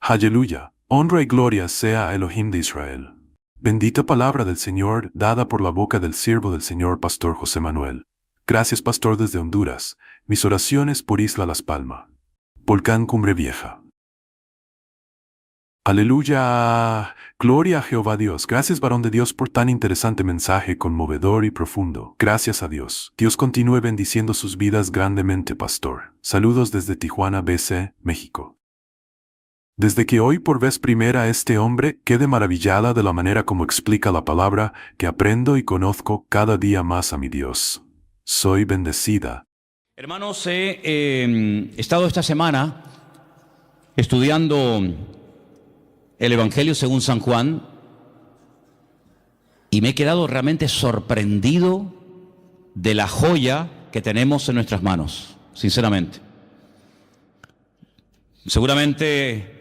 Aleluya. Honra y gloria sea a Elohim de Israel. Bendita palabra del Señor, dada por la boca del siervo del Señor Pastor José Manuel. Gracias, Pastor, desde Honduras. Mis oraciones por Isla Las Palmas. Volcán Cumbre Vieja. Aleluya. Gloria a Jehová Dios. Gracias, varón de Dios, por tan interesante mensaje conmovedor y profundo. Gracias a Dios. Dios continúe bendiciendo sus vidas grandemente, Pastor. Saludos desde Tijuana, BC, México. Desde que oí por vez primera a este hombre, quedé maravillada de la manera como explica la palabra, que aprendo y conozco cada día más a mi Dios. Soy bendecida. Hermanos, he estado esta semana estudiando el Evangelio según San Juan y me he quedado realmente sorprendido de la joya que tenemos en nuestras manos, sinceramente. Seguramente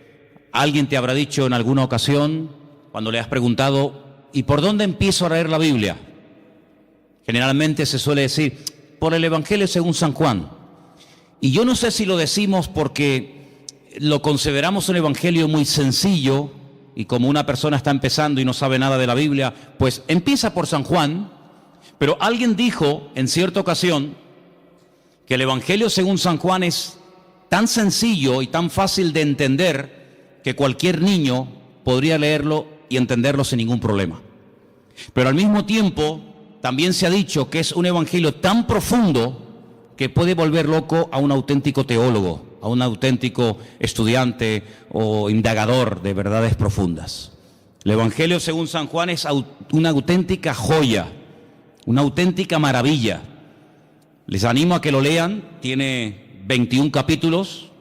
alguien te habrá dicho en alguna ocasión, cuando le has preguntado, ¿y por dónde empiezo a leer la Biblia? Generalmente se suele decir, por el Evangelio según San Juan. Y yo no sé si lo decimos porque lo consideramos un evangelio muy sencillo y como una persona está empezando y no sabe nada de la Biblia, pues empieza por San Juan, pero alguien dijo en cierta ocasión que el Evangelio según San Juan es tan sencillo y tan fácil de entender que cualquier niño podría leerlo y entenderlo sin ningún problema. Pero al mismo tiempo también se ha dicho que es un evangelio tan profundo que puede volver loco a un auténtico teólogo, a un auténtico estudiante o indagador de verdades profundas. El Evangelio según San Juan es una auténtica joya, una auténtica maravilla. Les animo a que lo lean, tiene 21 capítulos,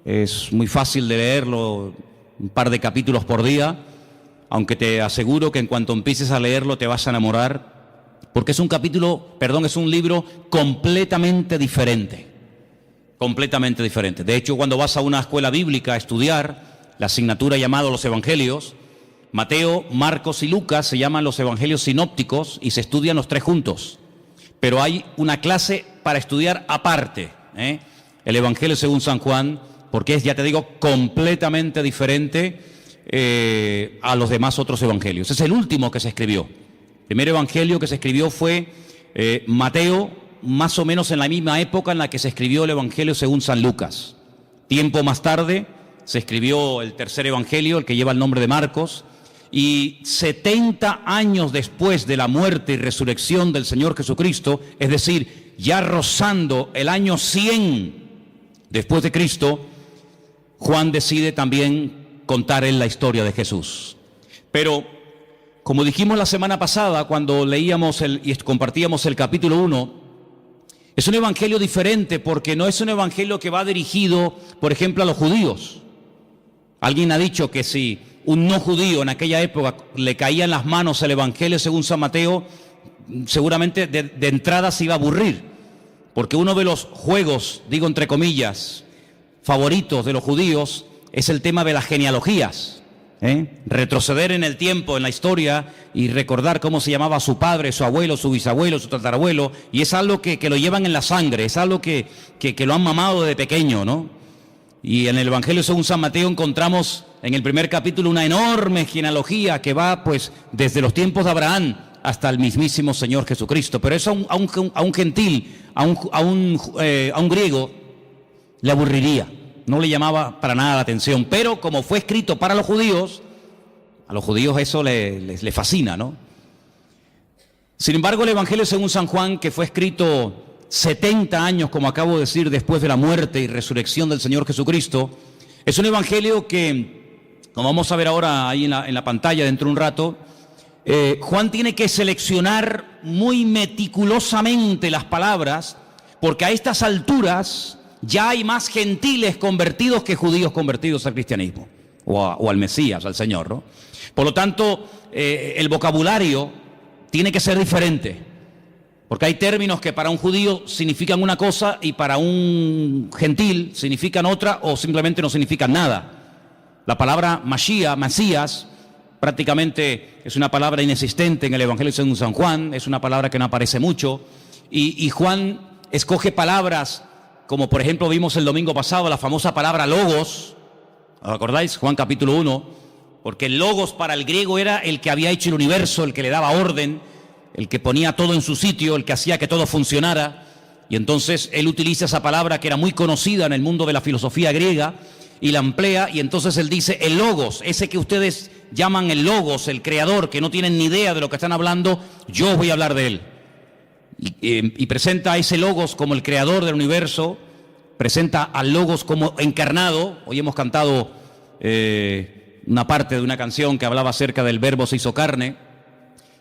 es muy fácil de leerlo, un par de capítulos por día, aunque te aseguro que en cuanto empieces a leerlo te vas a enamorar. Porque es un libro completamente diferente. Completamente diferente. De hecho, cuando vas a una escuela bíblica a estudiar la asignatura llamada los Evangelios, Mateo, Marcos y Lucas se llaman los Evangelios sinópticos y se estudian los tres juntos. Pero hay una clase para estudiar aparte, el Evangelio según San Juan, porque es, ya te digo, completamente diferente a los demás otros evangelios. Es el último que se escribió. El primer evangelio que se escribió fue Mateo, más o menos en la misma época en la que se escribió el Evangelio según San Lucas. Tiempo más tarde se escribió el tercer evangelio, el que lleva el nombre de Marcos, y 70 años después de la muerte y resurrección del Señor Jesucristo, es decir, ya rozando el año 100 después de Cristo, Juan decide también contar en la historia de Jesús. Pero como dijimos la semana pasada, cuando leíamos y compartíamos el capítulo 1, es un evangelio diferente porque no es un evangelio que va dirigido, por ejemplo, a los judíos. Alguien ha dicho que si un no judío en aquella época le caía en las manos el evangelio según San Mateo, seguramente de entrada se iba a aburrir. Porque uno de los juegos, digo entre comillas, favoritos de los judíos es el tema de las genealogías. Retroceder en el tiempo, en la historia y recordar cómo se llamaba su padre, su abuelo, su bisabuelo, su tatarabuelo, y es algo que lo llevan en la sangre, es algo que lo han mamado de pequeño, ¿no? Y en el Evangelio según San Mateo encontramos en el primer capítulo una enorme genealogía que va pues desde los tiempos de Abraham hasta el mismísimo Señor Jesucristo, pero eso a un gentil, a un griego le aburriría. No le llamaba para nada la atención, pero como fue escrito para los judíos, a los judíos eso les fascina, ¿no? Sin embargo, el Evangelio según San Juan, que fue escrito 70 años, como acabo de decir, después de la muerte y resurrección del Señor Jesucristo, es un evangelio que, como vamos a ver ahora ahí en la pantalla dentro de un rato, Juan tiene que seleccionar muy meticulosamente las palabras, porque a estas alturas ya hay más gentiles convertidos que judíos convertidos al cristianismo o al Mesías, al Señor, ¿no? Por lo tanto, el vocabulario tiene que ser diferente, porque hay términos que para un judío significan una cosa y para un gentil significan otra o simplemente no significan nada. La palabra Mashiach, Mesías, prácticamente es una palabra inexistente en el Evangelio según San Juan, es una palabra que no aparece mucho, y Juan escoge palabras como por ejemplo vimos el domingo pasado la famosa palabra logos, ¿Os acordáis? Juan capítulo 1, porque el logos para el griego era el que había hecho el universo, el que le daba orden, el que ponía todo en su sitio, el que hacía que todo funcionara. Y entonces él utiliza esa palabra que era muy conocida en el mundo de la filosofía griega y la emplea, y entonces él dice el logos, ese que ustedes llaman el logos, el creador, que no tienen ni idea de lo que están hablando, yo os voy a hablar de él. Y presenta a ese logos como el creador del universo, presenta al logos como encarnado. Hoy hemos cantado una parte de una canción que hablaba acerca del verbo se hizo carne,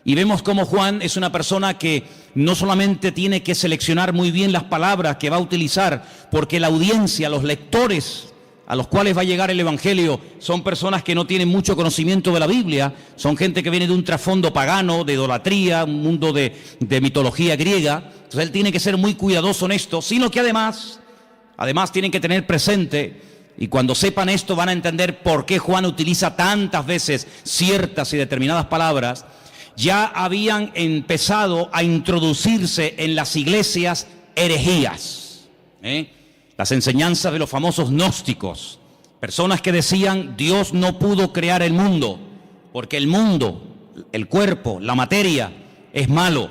y vemos cómo Juan es una persona que no solamente tiene que seleccionar muy bien las palabras que va a utilizar, porque la audiencia, los lectores a los cuales va a llegar el Evangelio son personas que no tienen mucho conocimiento de la Biblia, son gente que viene de un trasfondo pagano, de idolatría, un mundo de mitología griega. Entonces él tiene que ser muy cuidadoso en esto, sino que además tienen que tener presente, y cuando sepan esto van a entender por qué Juan utiliza tantas veces ciertas y determinadas palabras. Ya habían empezado a introducirse en las iglesias herejías, las enseñanzas de los famosos gnósticos, personas que decían Dios no pudo crear el mundo, porque el mundo, el cuerpo, la materia es malo.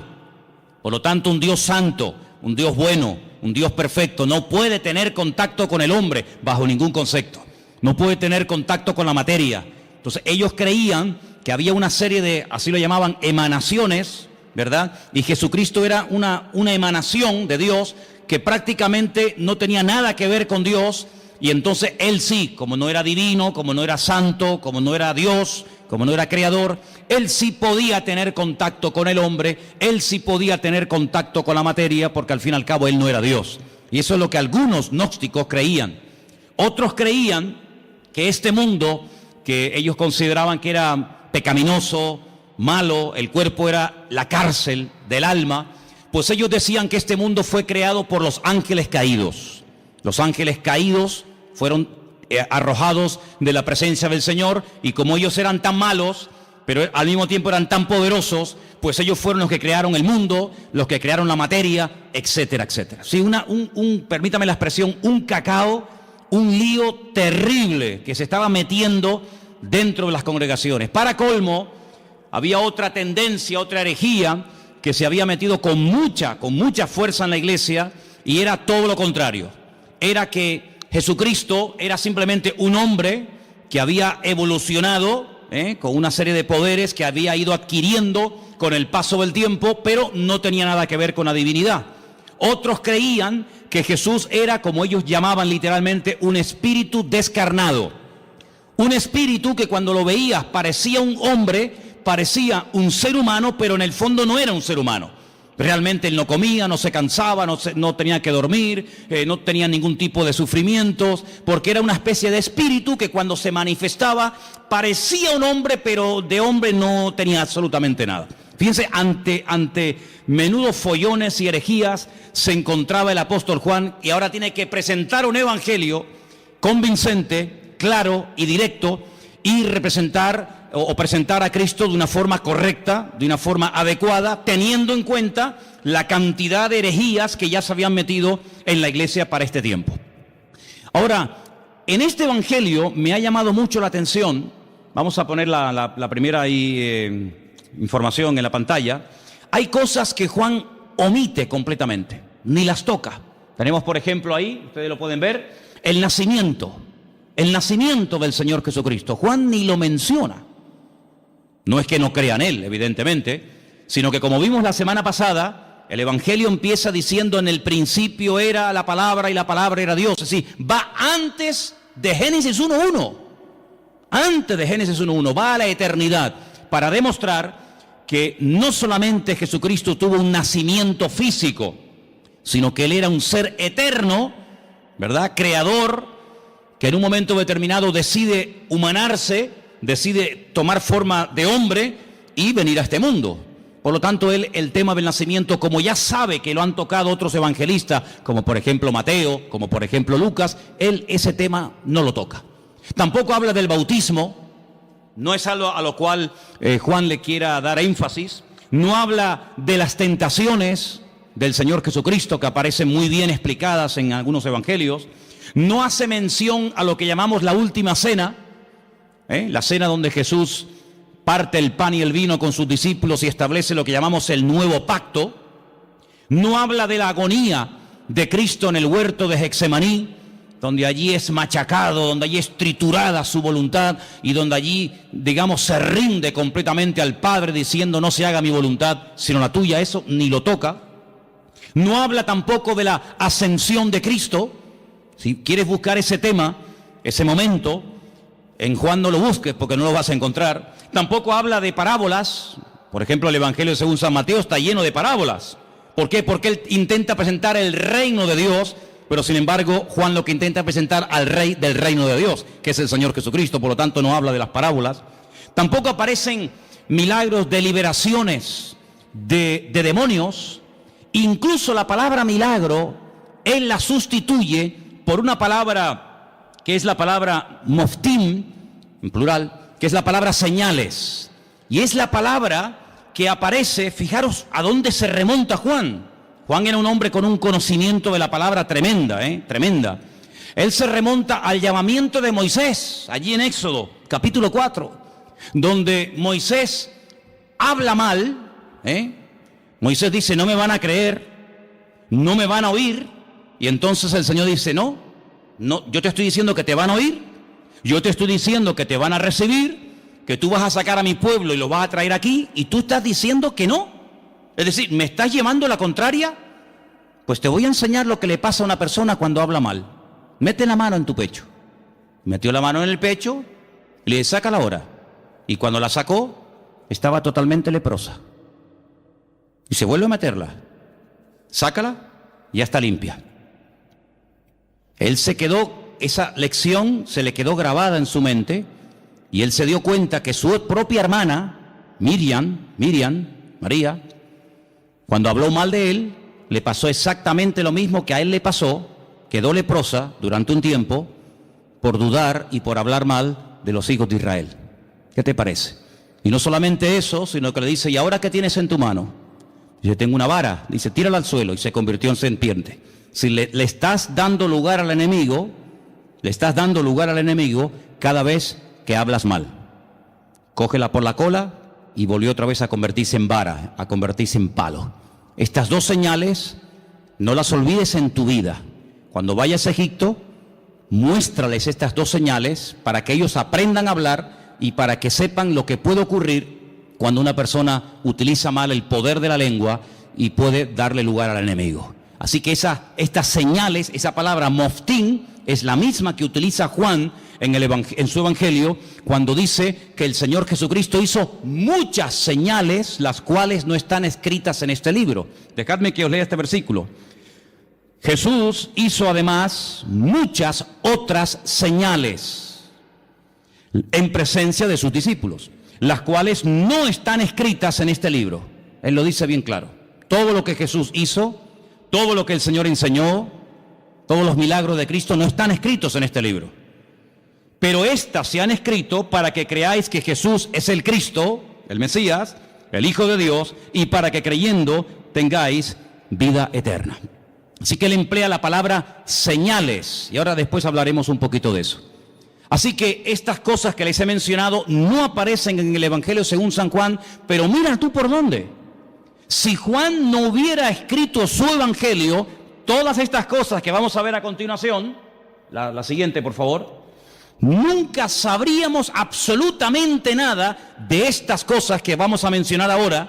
Por lo tanto, un Dios santo, un Dios bueno, un Dios perfecto no puede tener contacto con el hombre bajo ningún concepto, no puede tener contacto con la materia. Entonces ellos creían que había una serie de, así lo llamaban, emanaciones, ¿verdad? Y Jesucristo era una emanación de Dios que prácticamente no tenía nada que ver con Dios, y entonces él sí, como no era divino, como no era santo, como no era Dios, como no era creador, él sí podía tener contacto con el hombre, él sí podía tener contacto con la materia, porque al fin y al cabo él no era Dios. Y eso es lo que algunos gnósticos creían. Otros creían que este mundo, que ellos consideraban que era pecaminoso, malo, el cuerpo era la cárcel del alma, pues ellos decían que este mundo fue creado por los ángeles caídos. Los ángeles caídos fueron arrojados de la presencia del Señor, y como ellos eran tan malos, pero al mismo tiempo eran tan poderosos, pues ellos fueron los que crearon el mundo, los que crearon la materia, etcétera, etcétera. Sí, permítame la expresión, un cacao, un lío terrible que se estaba metiendo dentro de las congregaciones. Para colmo, había otra tendencia, otra herejía que se había metido con mucha fuerza en la iglesia, y era todo lo contrario. Era que Jesucristo era simplemente un hombre que había evolucionado con una serie de poderes que había ido adquiriendo con el paso del tiempo, pero no tenía nada que ver con la divinidad. Otros creían que Jesús era, como ellos llamaban literalmente, un espíritu descarnado. Un espíritu que cuando lo veías parecía un hombre, parecía un ser humano, pero en el fondo no era un ser humano. Realmente él no comía, no se cansaba, no tenía que dormir, no tenía ningún tipo de sufrimientos, porque era una especie de espíritu que cuando se manifestaba parecía un hombre, pero de hombre no tenía absolutamente nada. Fíjense, ante menudos follones y herejías se encontraba el apóstol Juan, y ahora tiene que presentar un evangelio convincente, claro y directo, y representar o presentar a Cristo de una forma correcta, de una forma adecuada, teniendo en cuenta la cantidad de herejías que ya se habían metido en la iglesia para este tiempo. Ahora, en este evangelio me ha llamado mucho la atención, vamos a poner la primera información en la pantalla. Hay cosas que Juan omite completamente, ni las toca. Tenemos, por ejemplo, ahí, ustedes lo pueden ver, el nacimiento del Señor Jesucristo. Juan ni lo menciona. No es que no crea en Él, evidentemente, sino que, como vimos la semana pasada, el Evangelio empieza diciendo: en el principio era la palabra y la palabra era Dios. Es decir, va antes de Génesis 1.1. Antes de Génesis 1.1, va a la eternidad para demostrar que no solamente Jesucristo tuvo un nacimiento físico, sino que Él era un ser eterno, ¿verdad? Creador, que en un momento determinado decide humanarse, decide tomar forma de hombre y venir a este mundo. Por lo tanto, él, el tema del nacimiento, como ya sabe que lo han tocado otros evangelistas, como por ejemplo Mateo, como por ejemplo Lucas, él ese tema no lo toca. Tampoco habla del bautismo, no es algo a lo cual Juan le quiera dar énfasis. No habla de las tentaciones del Señor Jesucristo, que aparecen muy bien explicadas en algunos evangelios. No hace mención a lo que llamamos la última cena, la cena donde Jesús parte el pan y el vino con sus discípulos y establece lo que llamamos el nuevo pacto. No habla de la agonía de Cristo en el huerto de Getsemaní, donde allí es machacado, donde allí es triturada su voluntad y donde allí, digamos, se rinde completamente al Padre diciendo: no se haga mi voluntad sino la tuya. Eso ni lo toca. No habla tampoco de la ascensión de Cristo. Si quieres buscar ese tema, ese momento, en Juan no lo busques porque no lo vas a encontrar. Tampoco habla de parábolas. Por ejemplo, el Evangelio según San Mateo está lleno de parábolas. ¿Por qué? Porque él intenta presentar el reino de Dios, pero sin embargo Juan lo que intenta presentar al rey del reino de Dios, que es el Señor Jesucristo. Por lo tanto no habla de las parábolas. Tampoco aparecen milagros de liberaciones de demonios. Incluso la palabra milagro él la sustituye por una palabra que es la palabra moftim, en plural, que es la palabra señales. Y es la palabra que aparece, fijaros a dónde se remonta Juan. Juan era un hombre con un conocimiento de la palabra tremenda, tremenda. Él se remonta al llamamiento de Moisés, allí en Éxodo, capítulo 4, donde Moisés habla mal, Moisés dice: no me van a creer, no me van a oír. Y entonces el Señor dice: no, yo te estoy diciendo que te van a oír, yo te estoy diciendo que te van a recibir, que tú vas a sacar a mi pueblo y lo vas a traer aquí, y tú estás diciendo que no. Es decir, ¿me estás llevando la contraria? Pues te voy a enseñar lo que le pasa a una persona cuando habla mal. Mete la mano en tu pecho. Metió la mano en el pecho, le saca la hora. Y cuando la sacó, estaba totalmente leprosa. Y se vuelve a meterla. Sácala, ya está limpia. Él se quedó, esa lección se le quedó grabada en su mente, y él se dio cuenta que su propia hermana, María, cuando habló mal de él, le pasó exactamente lo mismo que a él le pasó. Quedó leprosa durante un tiempo por dudar y por hablar mal de los hijos de Israel. ¿Qué te parece? Y no solamente eso, sino que le dice: ¿y ahora qué tienes en tu mano? Dice: tengo una vara. Dice: tírala al suelo, y se convirtió en serpiente. Si le estás dando lugar al enemigo, cada vez que hablas mal. Cógela por la cola y volvió otra vez a convertirse en vara, a convertirse en palo. Estas dos señales no las olvides en tu vida. Cuando vayas a Egipto, muéstrales estas dos señales para que ellos aprendan a hablar y para que sepan lo que puede ocurrir cuando una persona utiliza mal el poder de la lengua y puede darle lugar al enemigo. Así que estas señales, esa palabra moftim, es la misma que utiliza Juan en su evangelio cuando dice que el Señor Jesucristo hizo muchas señales, las cuales no están escritas en este libro. Dejadme que os lea este versículo. Jesús hizo además muchas otras señales en presencia de sus discípulos, las cuales no están escritas en este libro. Él lo dice bien claro. Todo lo que Jesús hizo, todo lo que el Señor enseñó, todos los milagros de Cristo no están escritos en este libro. Pero estas se han escrito para que creáis que Jesús es el Cristo, el Mesías, el Hijo de Dios, y para que creyendo tengáis vida eterna. Así que él emplea la palabra señales, y ahora después hablaremos un poquito de eso. Así que estas cosas que les he mencionado no aparecen en el Evangelio según San Juan, pero mira tú por dónde. Si Juan no hubiera escrito su Evangelio, todas estas cosas que vamos a ver a continuación, la siguiente por favor, nunca sabríamos absolutamente nada de estas cosas que vamos a mencionar ahora,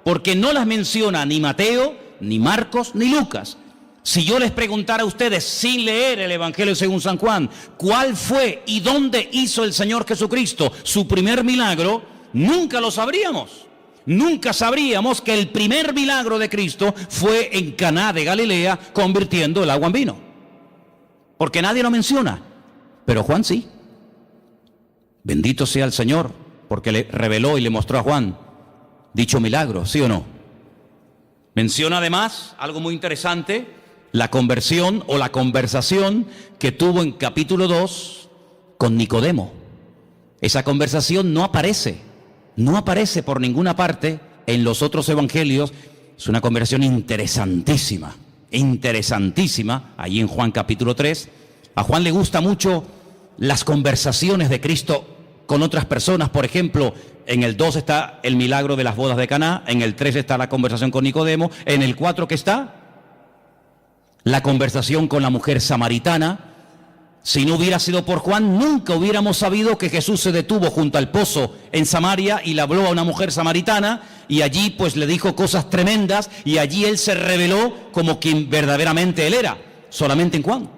porque no las menciona ni Mateo, ni Marcos, ni Lucas. Si yo les preguntara a ustedes, sin leer el Evangelio según San Juan, cuál fue y dónde hizo el Señor Jesucristo su primer milagro, nunca lo sabríamos. Nunca sabríamos que el primer milagro de Cristo fue en Caná de Galilea, convirtiendo el agua en vino. Porque nadie lo menciona, pero Juan sí. Bendito sea el Señor, porque le reveló y le mostró a Juan dicho milagro, ¿sí o no? Menciona además algo muy interesante, la conversión o la conversación que tuvo en capítulo 2 con Nicodemo. Esa conversación no aparece por ninguna parte en los otros evangelios. Es una conversación interesantísima, allí en Juan capítulo 3, A Juan le gusta mucho las conversaciones de Cristo con otras personas. Por ejemplo, en el 2 está el milagro de las bodas de Caná, en el 3 está la conversación con Nicodemo, en el 4 ¿qué está? La conversación con la mujer samaritana. Si no hubiera sido por Juan, nunca hubiéramos sabido que Jesús se detuvo junto al pozo en Samaria y le habló a una mujer samaritana, y allí pues le dijo cosas tremendas, y allí él se reveló como quien verdaderamente él era, solamente en Juan.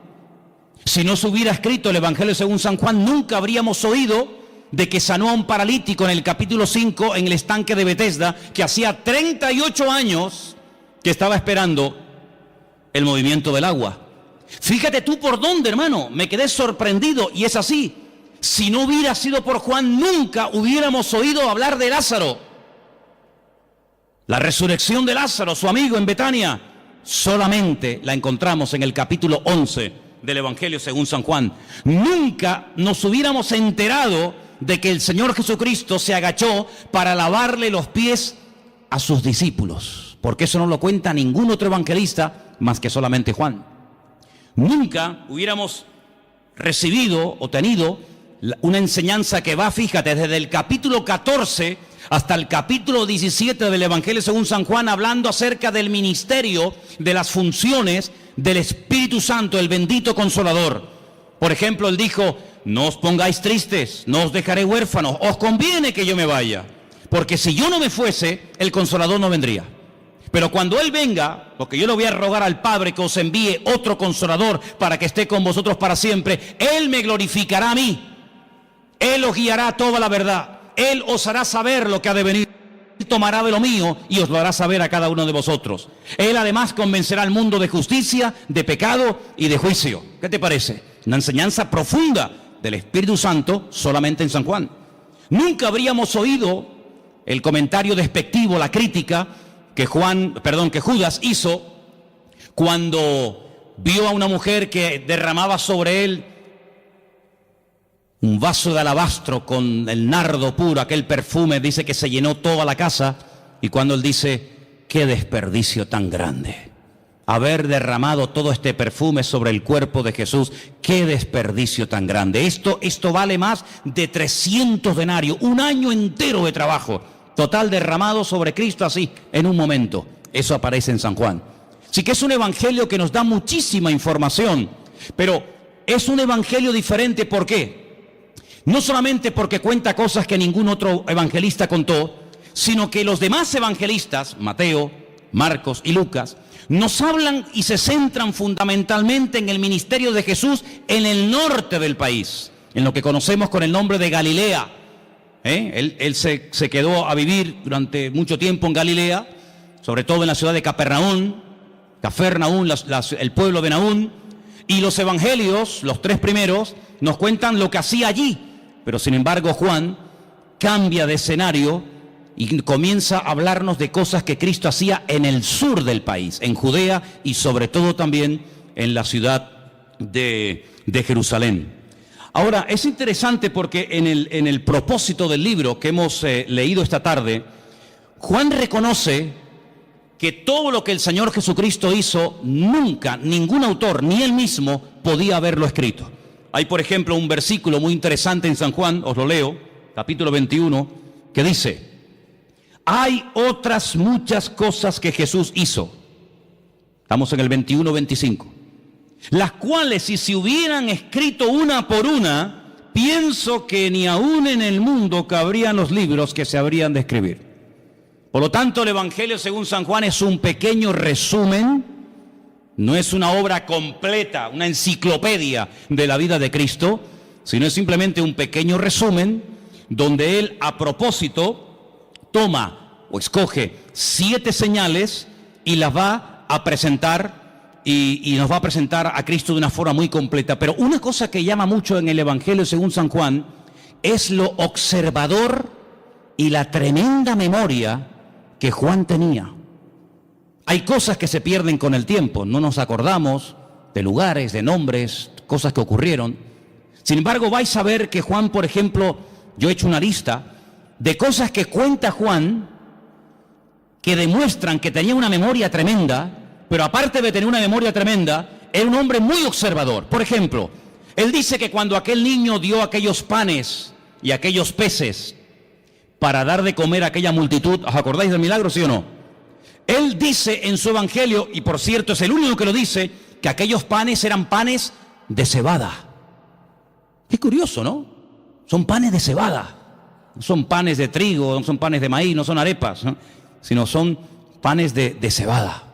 Si no se hubiera escrito el Evangelio según San Juan, nunca habríamos oído de que sanó a un paralítico en el capítulo 5 en el estanque de Betesda, que hacía 38 años que estaba esperando el movimiento del agua. Fíjate tú por dónde, hermano, me quedé sorprendido, y es así. Si no hubiera sido por Juan, nunca hubiéramos oído hablar de Lázaro. La resurrección de Lázaro, su amigo en Betania, solamente la encontramos en el capítulo 11 del Evangelio según San Juan. Nunca nos hubiéramos enterado de que el Señor Jesucristo se agachó para lavarle los pies a sus discípulos, porque eso no lo cuenta ningún otro evangelista más que solamente Juan. Nunca hubiéramos recibido o tenido una enseñanza que va, fíjate, desde el capítulo 14 hasta el capítulo 17 del Evangelio según San Juan, hablando acerca del ministerio, de las funciones del Espíritu Santo, el bendito Consolador. Por ejemplo, él dijo: no os pongáis tristes, no os dejaré huérfanos, os conviene que yo me vaya, porque si yo no me fuese, el Consolador no vendría. Pero cuando Él venga, porque yo le voy a rogar al Padre que os envíe otro Consolador para que esté con vosotros para siempre, Él me glorificará a mí. Él os guiará a toda la verdad. Él os hará saber lo que ha de venir. Él tomará de lo mío y os lo hará saber a cada uno de vosotros. Él además convencerá al mundo de justicia, de pecado y de juicio. ¿Qué te parece? Una enseñanza profunda del Espíritu Santo solamente en San Juan. Nunca habríamos oído el comentario despectivo, la crítica que Judas hizo cuando vio a una mujer que derramaba sobre él un vaso de alabastro con el nardo puro, aquel perfume. Dice que se llenó toda la casa, y cuando él dice: qué desperdicio tan grande, haber derramado todo este perfume sobre el cuerpo de Jesús, qué desperdicio tan grande. Esto vale más de 300 denarios, un año entero de trabajo total derramado sobre Cristo así, en un momento. Eso aparece en San Juan. Sí que es un evangelio que nos da muchísima información, pero es un evangelio diferente. ¿Por qué? No solamente porque cuenta cosas que ningún otro evangelista contó, sino que los demás evangelistas, Mateo, Marcos y Lucas, nos hablan y se centran fundamentalmente en el ministerio de Jesús en el norte del país, en lo que conocemos con el nombre de Galilea. Él se quedó a vivir durante mucho tiempo en Galilea, sobre todo en la ciudad de Capernaum, el pueblo de Naún, y los evangelios, los 3 primeros, nos cuentan lo que hacía allí. Pero sin embargo Juan cambia de escenario y comienza a hablarnos de cosas que Cristo hacía en el sur del país, en Judea, y sobre todo también en la ciudad de Jerusalén. Ahora, es interesante porque en el propósito del libro que hemos leído esta tarde, Juan reconoce que todo lo que el Señor Jesucristo hizo, nunca, ningún autor, ni él mismo, podía haberlo escrito. Hay, por ejemplo, un versículo muy interesante en San Juan, os lo leo, capítulo 21, que dice: hay otras muchas cosas que Jesús hizo. Estamos en el 21-25. Las cuales, si se hubieran escrito una por una, pienso que ni aún en el mundo cabrían los libros que se habrían de escribir. Por lo tanto, el Evangelio según San Juan es un pequeño resumen, no es una obra completa, una enciclopedia de la vida de Cristo, sino es simplemente un pequeño resumen donde él, a propósito, toma o escoge 7 señales y las va a presentar. Y nos va a presentar a Cristo de una forma muy completa. Pero una cosa que llama mucho en el Evangelio según San Juan es lo observador y la tremenda memoria que Juan tenía. Hay cosas que se pierden con el tiempo, no nos acordamos de lugares, de nombres, cosas que ocurrieron. Sin embargo, vais a ver que Juan, por ejemplo, yo he hecho una lista de cosas que cuenta Juan que demuestran que tenía una memoria tremenda. Pero aparte de tener una memoria tremenda, era un hombre muy observador. Por ejemplo, Él dice que cuando aquel niño dio aquellos panes y aquellos peces para dar de comer a aquella multitud, ¿os acordáis del milagro, sí o no? Él dice en su evangelio, y por cierto es el único que lo dice, que aquellos panes eran panes de cebada. Qué curioso, ¿no? Son panes de cebada. No son panes de trigo, no son panes de maíz, no son arepas, ¿no? Sino son panes de cebada.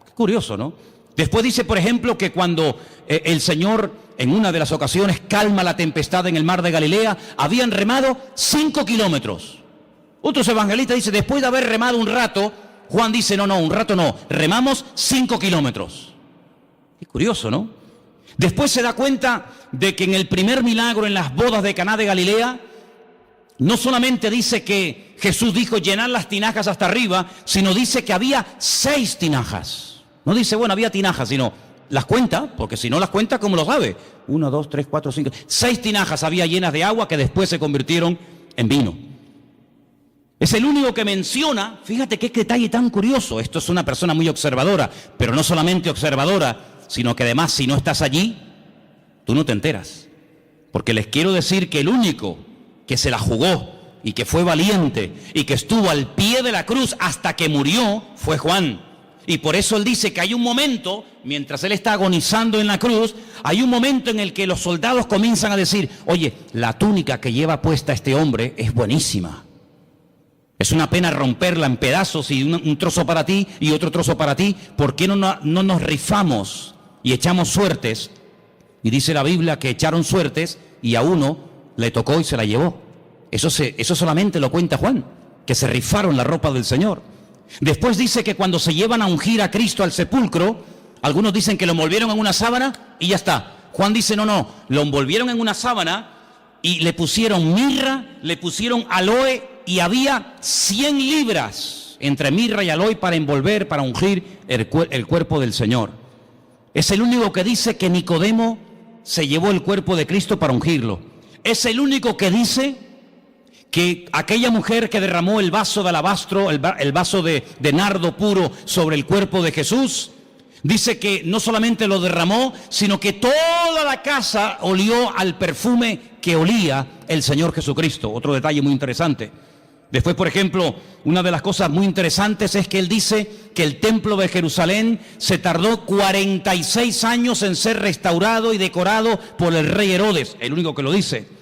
Qué curioso, ¿no? Después dice, por ejemplo, que cuando el Señor en una de las ocasiones calma la tempestad en el mar de Galilea, habían remado 5 kilómetros. Otros evangelistas dicen, después de haber remado un rato, Juan dice, no, un rato no, remamos 5 kilómetros. Qué curioso, ¿no? Después se da cuenta de que en el primer milagro en las bodas de Caná de Galilea, no solamente dice que Jesús dijo llenar las tinajas hasta arriba, sino dice que había 6 tinajas. No dice, bueno, había tinajas, sino las cuenta, porque si no las cuenta, ¿cómo lo sabe? 1, 2, 3, 4, 5, 6 tinajas había llenas de agua que después se convirtieron en vino. Es el único que menciona, fíjate qué detalle tan curioso, esto es una persona muy observadora, pero no solamente observadora, sino que además si no estás allí, tú no te enteras. Porque les quiero decir que el único que se la jugó y que fue valiente y que estuvo al pie de la cruz hasta que murió fue Juan. Y por eso él dice que hay un momento, mientras él está agonizando en la cruz, hay un momento en el que los soldados comienzan a decir, oye, la túnica que lleva puesta este hombre es buenísima. Es una pena romperla en pedazos y un trozo para ti y otro trozo para ti. ¿Por qué no nos rifamos y echamos suertes? Y dice la Biblia que echaron suertes y a uno le tocó y se la llevó. Eso solamente lo cuenta Juan, que se rifaron la ropa del Señor. Después dice que cuando se llevan a ungir a Cristo al sepulcro, algunos dicen que lo envolvieron en una sábana y ya está. Juan dice, no, lo envolvieron en una sábana y le pusieron mirra, le pusieron aloe y había 100 libras entre mirra y aloe para envolver, para ungir el cuerpo del Señor. Es el único que dice que Nicodemo se llevó el cuerpo de Cristo para ungirlo. Es el único que dice que aquella mujer que derramó el vaso de alabastro, el vaso de nardo puro sobre el cuerpo de Jesús, dice que no solamente lo derramó, sino que toda la casa olió al perfume que olía el Señor Jesucristo. Otro detalle muy interesante. Después, por ejemplo, una de las cosas muy interesantes es que él dice que el templo de Jerusalén se tardó 46 años en ser restaurado y decorado por el rey Herodes, el único que lo dice.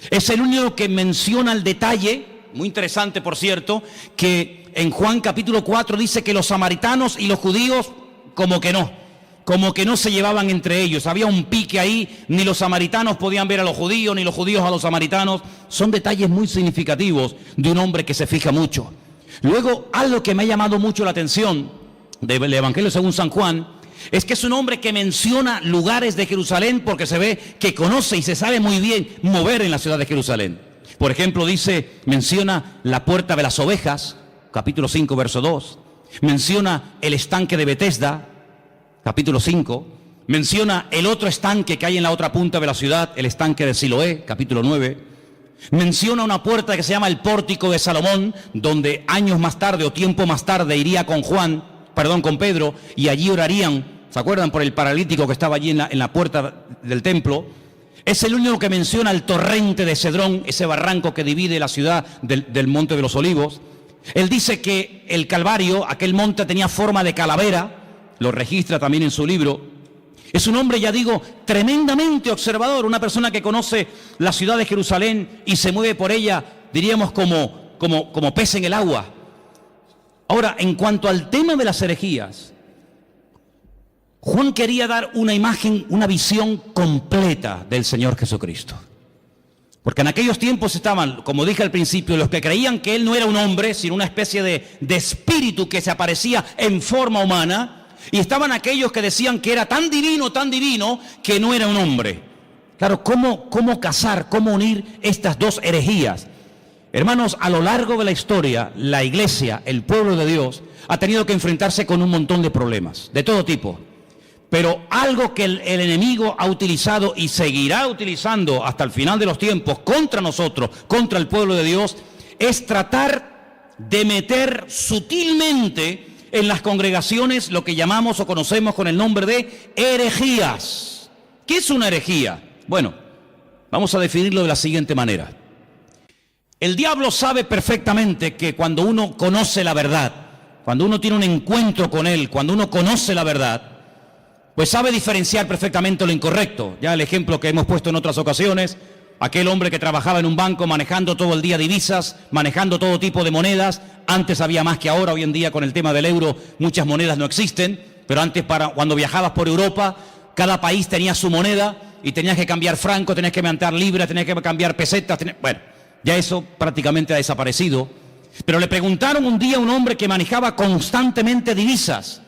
Es el único que menciona el detalle, muy interesante por cierto, que en Juan capítulo 4 dice que los samaritanos y los judíos como que no se llevaban entre ellos, había un pique ahí, ni los samaritanos podían ver a los judíos, ni los judíos a los samaritanos. Son detalles muy significativos de un hombre que se fija mucho. Luego, algo que me ha llamado mucho la atención del Evangelio según San Juan, es que es un hombre que menciona lugares de Jerusalén porque se ve que conoce y se sabe muy bien mover en la ciudad de Jerusalén. Por ejemplo, menciona la puerta de las ovejas, capítulo 5, verso 2. Menciona el estanque de Betesda, capítulo 5. Menciona el otro estanque que hay en la otra punta de la ciudad, el estanque de Siloé, capítulo 9. Menciona una puerta que se llama el pórtico de Salomón, donde años más tarde o tiempo más tarde iría con Pedro, y allí orarían, ¿se acuerdan? Por el paralítico que estaba allí en la puerta del templo. Es el único que menciona el torrente de Cedrón, ese barranco que divide la ciudad del Monte de los Olivos. Él dice que el Calvario, aquel monte, tenía forma de calavera, lo registra también en su libro. Es un hombre, ya digo, tremendamente observador, una persona que conoce la ciudad de Jerusalén y se mueve por ella, diríamos, como pez en el agua. Ahora, en cuanto al tema de las herejías, Juan quería dar una imagen, una visión completa del Señor Jesucristo. Porque en aquellos tiempos estaban, como dije al principio, los que creían que Él no era un hombre, sino una especie de espíritu que se aparecía en forma humana, y estaban aquellos que decían que era tan divino, que no era un hombre. Claro, ¿cómo casar, cómo unir estas dos herejías? Hermanos, a lo largo de la historia, la iglesia, el pueblo de Dios, ha tenido que enfrentarse con un montón de problemas, de todo tipo. Pero algo que el enemigo ha utilizado y seguirá utilizando hasta el final de los tiempos contra nosotros, contra el pueblo de Dios, es tratar de meter sutilmente en las congregaciones lo que llamamos o conocemos con el nombre de herejías. ¿Qué es una herejía? Bueno, vamos a definirlo de la siguiente manera. El diablo sabe perfectamente que cuando uno conoce la verdad, cuando uno tiene un encuentro con él, cuando uno conoce la verdad, pues sabe diferenciar perfectamente lo incorrecto. Ya el ejemplo que hemos puesto en otras ocasiones, aquel hombre que trabajaba en un banco manejando todo el día divisas, manejando todo tipo de monedas. Antes había más que ahora, hoy en día con el tema del euro muchas monedas no existen, pero antes cuando viajabas por Europa, cada país tenía su moneda y tenías que cambiar franco, tenías que mandar libras, tenías que cambiar pesetas, bueno, ya eso prácticamente ha desaparecido. Pero le preguntaron un día a un hombre que manejaba constantemente divisas.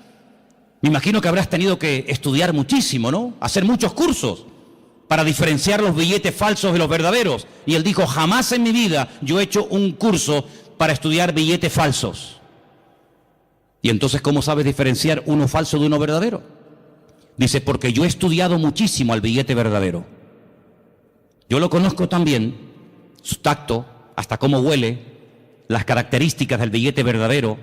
Me imagino que habrás tenido que estudiar muchísimo, ¿no? Hacer muchos cursos para diferenciar los billetes falsos de los verdaderos. Y él dijo, jamás en mi vida yo he hecho un curso para estudiar billetes falsos. Y entonces, ¿cómo sabes diferenciar uno falso de uno verdadero? Dice, porque yo he estudiado muchísimo al billete verdadero. Yo lo conozco también, su tacto, hasta cómo huele, las características del billete verdadero,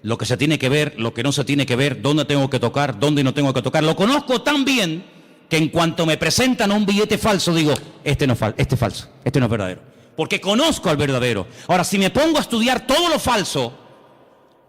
lo que se tiene que ver, lo que no se tiene que ver, dónde tengo que tocar, dónde no tengo que tocar. Lo conozco tan bien que en cuanto me presentan un billete falso, digo, este es falso, este no es verdadero. Porque conozco al verdadero. Ahora, si me pongo a estudiar todo lo falso,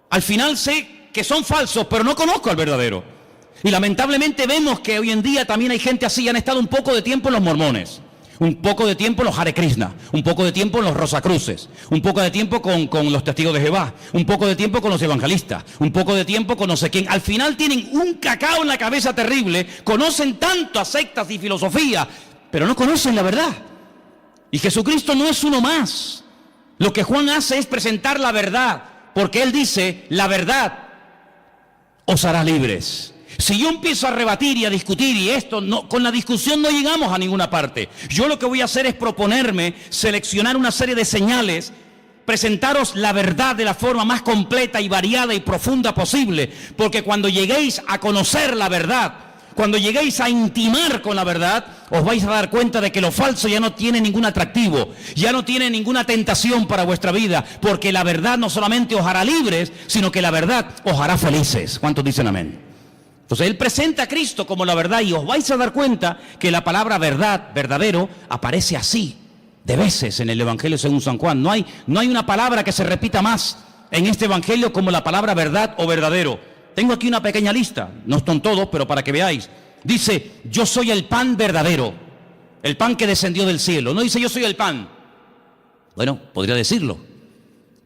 al final sé que son falsos, pero no conozco al verdadero. Y lamentablemente vemos que hoy en día también hay gente así. Han estado un poco de tiempo en los mormones, un poco de tiempo en los Hare Krishna, un poco de tiempo en los Rosacruces, un poco de tiempo con los testigos de Jehová, un poco de tiempo con los evangelistas, un poco de tiempo con no sé quién. Al final tienen un cacao en la cabeza terrible, conocen tanto a sectas y filosofía, pero no conocen la verdad. Y Jesucristo no es uno más. Lo que Juan hace es presentar la verdad, porque él dice, la verdad os hará libres. Si yo empiezo a rebatir y a discutir y esto, no, con la discusión no llegamos a ninguna parte. Yo lo que voy a hacer es proponerme, seleccionar una serie de señales, presentaros la verdad de la forma más completa y variada y profunda posible, porque cuando lleguéis a conocer la verdad, cuando lleguéis a intimar con la verdad, os vais a dar cuenta de que lo falso ya no tiene ningún atractivo, ya no tiene ninguna tentación para vuestra vida, porque la verdad no solamente os hará libres, sino que la verdad os hará felices. ¿Cuántos dicen amén? Entonces él presenta a Cristo como la verdad y os vais a dar cuenta que la palabra verdad, verdadero, aparece así de veces en el Evangelio según San Juan. No hay una palabra que se repita más en este Evangelio como la palabra verdad o verdadero. Tengo aquí una pequeña lista, no están todos, pero para que veáis. Dice, yo soy el pan verdadero, el pan que descendió del cielo. No dice yo soy el pan. Bueno, podría decirlo,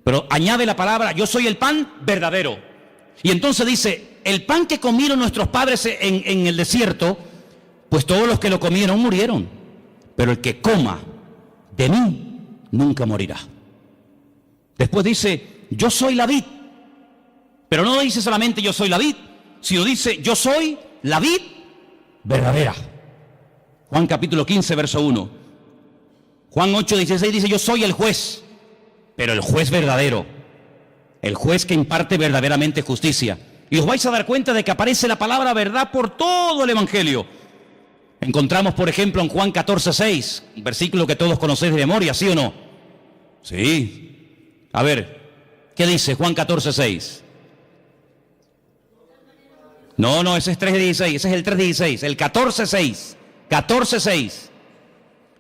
pero añade la palabra, yo soy el pan verdadero. Y entonces dice, el pan que comieron nuestros padres en el desierto, pues todos los que lo comieron murieron. Pero el que coma de mí nunca morirá. Después dice, yo soy la vid. Pero no dice solamente yo soy la vid, sino dice yo soy la vid verdadera. Juan capítulo 15, verso 1. Juan 8, 16 dice yo soy el juez, pero el juez verdadero, el juez que imparte verdaderamente justicia. Y os vais a dar cuenta de que aparece la palabra verdad por todo el Evangelio. Encontramos, por ejemplo, en Juan 14, 6, un versículo que todos conocéis de memoria, ¿sí o no? Sí. A ver, ¿qué dice Juan 14, 6? No, ese es 3:16, ese es el 3:16, el 14:6, 14:6.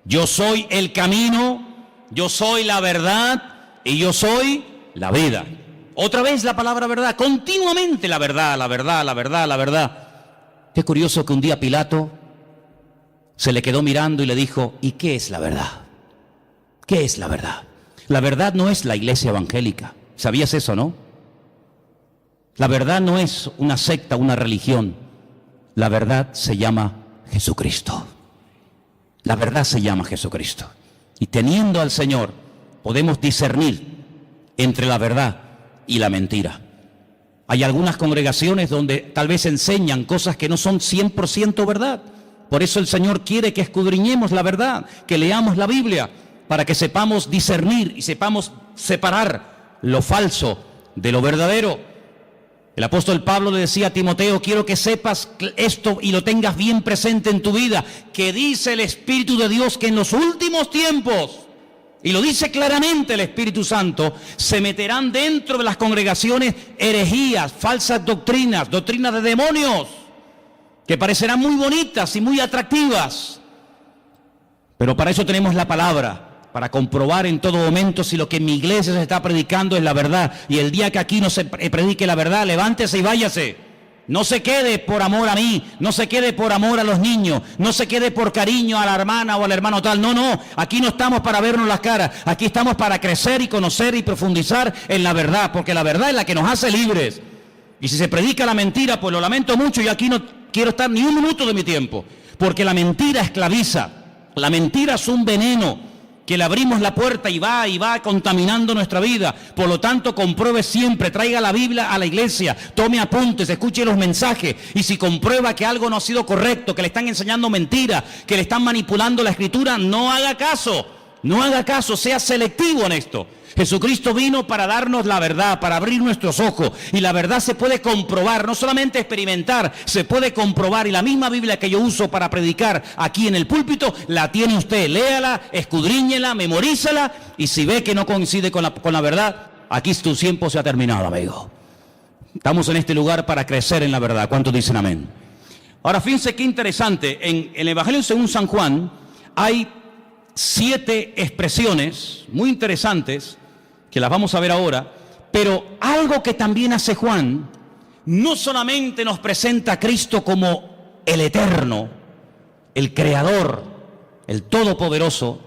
Yo soy el camino, yo soy la verdad y yo soy la vida. Otra vez la palabra verdad, continuamente la verdad, la verdad, la verdad, la verdad. Qué curioso que un día Pilato se le quedó mirando y le dijo, ¿y qué es la verdad? ¿Qué es la verdad? La verdad no es la iglesia evangélica. ¿Sabías eso, no? La verdad no es una secta, una religión. La verdad se llama Jesucristo. La verdad se llama Jesucristo. Y teniendo al Señor, podemos discernir entre la verdad y la mentira. Hay algunas congregaciones donde tal vez enseñan cosas que no son 100% verdad. Por eso el Señor quiere que escudriñemos la verdad, que leamos la Biblia, para que sepamos discernir y sepamos separar lo falso de lo verdadero. El apóstol Pablo le decía a Timoteo, quiero que sepas esto y lo tengas bien presente en tu vida, que dice el Espíritu de Dios que en los últimos tiempos, y lo dice claramente el Espíritu Santo, se meterán dentro de las congregaciones herejías, falsas doctrinas, doctrinas de demonios, que parecerán muy bonitas y muy atractivas, Pero para eso tenemos la palabra, para comprobar en todo momento si lo que en mi iglesia se está predicando es la verdad. Y el día que aquí no se predique la verdad, levántese y váyase. No se quede por amor a mí, no se quede por amor a los niños, no se quede por cariño a la hermana o al hermano tal. No, no, aquí no estamos para vernos las caras, aquí estamos para crecer y conocer y profundizar en la verdad, porque la verdad es la que nos hace libres. Y si se predica la mentira, pues lo lamento mucho, y aquí no quiero estar ni un minuto de mi tiempo, porque la mentira esclaviza, la mentira es un veneno que le abrimos la puerta y va contaminando nuestra vida. Por lo tanto, compruebe siempre, traiga la Biblia a la iglesia, tome apuntes, escuche los mensajes, y si comprueba que algo no ha sido correcto, que le están enseñando mentiras, que le están manipulando la escritura, no haga caso, sea selectivo en esto. Jesucristo vino para darnos la verdad, para abrir nuestros ojos, y la verdad se puede comprobar, no solamente experimentar, se puede comprobar, y la misma Biblia que yo uso para predicar aquí en el púlpito, la tiene usted. Léala, escudriñela, memorízala, y si ve que no coincide con la verdad, aquí tu tiempo se ha terminado, amigo. Estamos en este lugar para crecer en la verdad. ¿Cuántos dicen amén? Ahora, fíjense qué interesante, en el Evangelio según San Juan hay 7 expresiones muy interesantes que las vamos a ver ahora, pero algo que también hace Juan, no solamente nos presenta a Cristo como el eterno, el creador, el todopoderoso,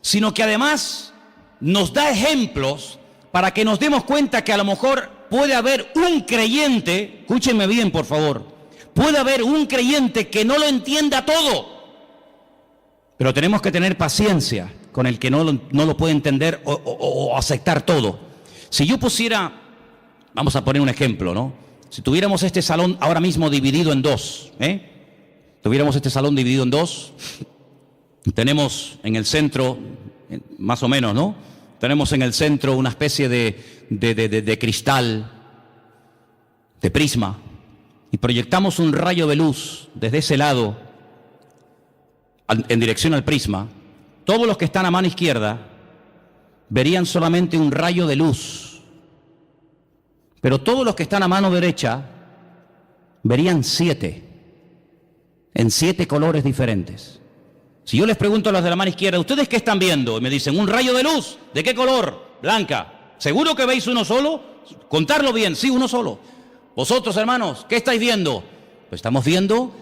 sino que además nos da ejemplos para que nos demos cuenta que a lo mejor puede haber un creyente, escúchenme bien por favor, puede haber un creyente que no lo entienda todo, pero tenemos que tener paciencia con el que no lo puede entender o aceptar todo. Si yo pusiera, vamos a poner un ejemplo, ¿no? Si tuviéramos este salón ahora mismo dividido en dos, tuviéramos este salón dividido en dos, tenemos en el centro, más o menos, ¿no? Tenemos en el centro una especie de cristal, de prisma, y proyectamos un rayo de luz desde ese lado en dirección al prisma. Todos los que están a mano izquierda verían solamente un rayo de luz, pero todos los que están a mano derecha verían 7, en 7 colores diferentes. Si yo les pregunto a los de la mano izquierda, ¿ustedes qué están viendo? Y me dicen, un rayo de luz. ¿De qué color? Blanca. ¿Seguro que veis uno solo? Contarlo bien, sí, uno solo. Vosotros, hermanos, ¿qué estáis viendo? Pues estamos viendo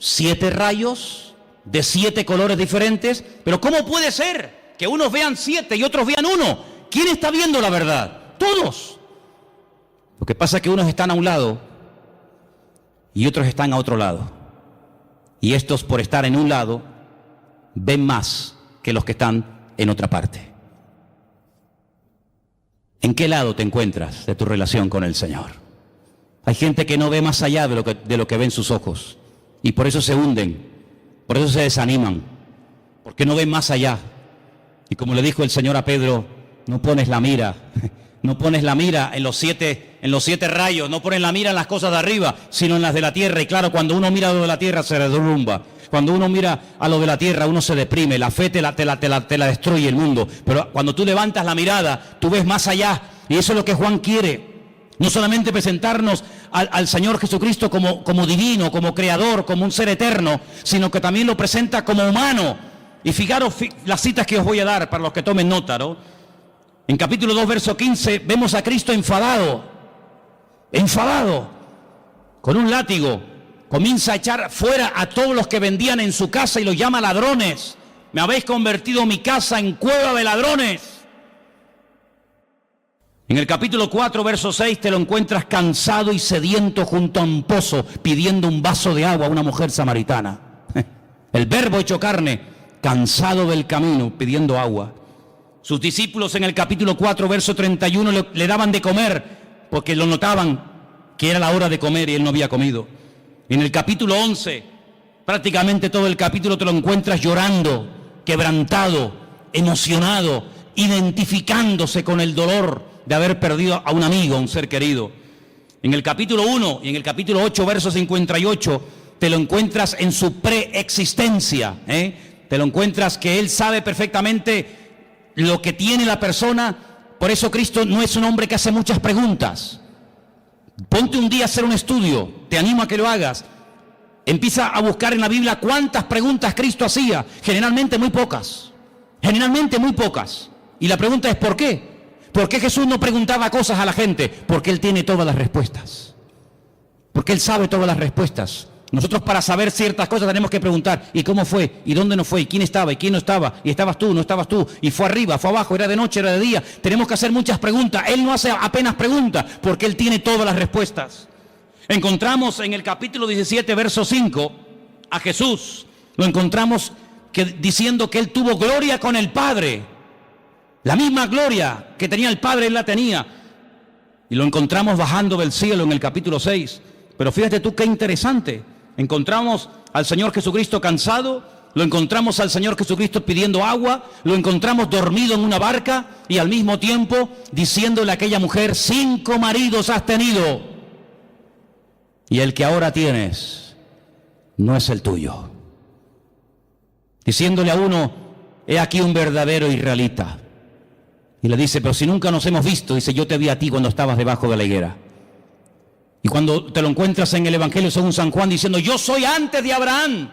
7 rayos de 7 colores diferentes. Pero ¿cómo puede ser que unos vean 7 y otros vean 1? ¿Quién está viendo la verdad? Todos. Lo que pasa es que unos están a un lado y otros están a otro lado. Y estos, por estar en un lado, ven más que los que están en otra parte. ¿En qué lado te encuentras de tu relación con el Señor? Hay gente que no ve más allá de lo que ven sus ojos, y por eso se hunden. Por eso se desaniman, porque no ven más allá. Y como le dijo el Señor a Pedro, no pones la mira en los 7 rayos, no pones la mira en las cosas de arriba, sino en las de la tierra. Y claro, cuando uno mira a lo de la tierra se derrumba. Cuando uno mira a lo de la tierra, uno se deprime, la fe te la destruye el mundo. Pero cuando tú levantas la mirada, tú ves más allá, y eso es lo que Juan quiere. No solamente presentarnos al Señor Jesucristo como divino, como creador, como un ser eterno, sino que también lo presenta como humano. Y fijaros las citas que os voy a dar para los que tomen nota, ¿no? En capítulo 2, verso 15, vemos a Cristo enfadado, con un látigo. Comienza a echar fuera a todos los que vendían en su casa y los llama ladrones. Me habéis convertido mi casa en cueva de ladrones. En el capítulo 4, verso 6, te lo encuentras cansado y sediento junto a un pozo, pidiendo un vaso de agua a una mujer samaritana. El verbo hecho carne, cansado del camino, pidiendo agua. Sus discípulos en el capítulo 4, verso 31, le daban de comer, porque lo notaban que era la hora de comer y él no había comido. En el capítulo 11, prácticamente todo el capítulo te lo encuentras llorando, quebrantado, emocionado, identificándose con el dolor de haber perdido a un amigo, a un ser querido. En el capítulo 1 y en el capítulo 8, verso 58, te lo encuentras en su preexistencia, Te lo encuentras que Él sabe perfectamente lo que tiene la persona. Por eso Cristo no es un hombre que hace muchas preguntas. Ponte un día a hacer un estudio, te animo a que lo hagas. empieza a buscar en la Biblia cuántas preguntas Cristo hacía. Generalmente muy pocas. Generalmente muy pocas. Y la pregunta es ¿por qué? ¿Por qué Jesús no preguntaba cosas a la gente? Porque Él tiene todas las respuestas. Porque Él sabe todas las respuestas. Nosotros para saber ciertas cosas tenemos que preguntar, ¿y cómo fue? ¿Y dónde no fue? ¿Y quién estaba? ¿Y quién no estaba? ¿Y estabas tú? ¿No estabas tú? ¿Y fue arriba? ¿Fue abajo? ¿Era de noche? ¿Era de día? Tenemos que hacer muchas preguntas. Él no hace apenas preguntas, porque Él tiene todas las respuestas. Encontramos en el capítulo 17, verso 5, a Jesús. Lo encontramos diciendo que Él tuvo gloria con el Padre. La misma gloria que tenía el Padre, Él la tenía. Y lo encontramos bajando del cielo en el capítulo 6. Pero fíjate tú qué interesante. Encontramos al Señor Jesucristo cansado, lo encontramos al Señor Jesucristo pidiendo agua, lo encontramos dormido en una barca y al mismo tiempo diciéndole a aquella mujer, 5 maridos has tenido y el que ahora tienes no es el tuyo. Diciéndole a uno, he aquí un verdadero israelita. Y le dice, pero si nunca nos hemos visto, dice, yo te vi a ti cuando estabas debajo de la higuera. Y cuando te lo encuentras en el Evangelio según San Juan diciendo, yo soy antes de Abraham.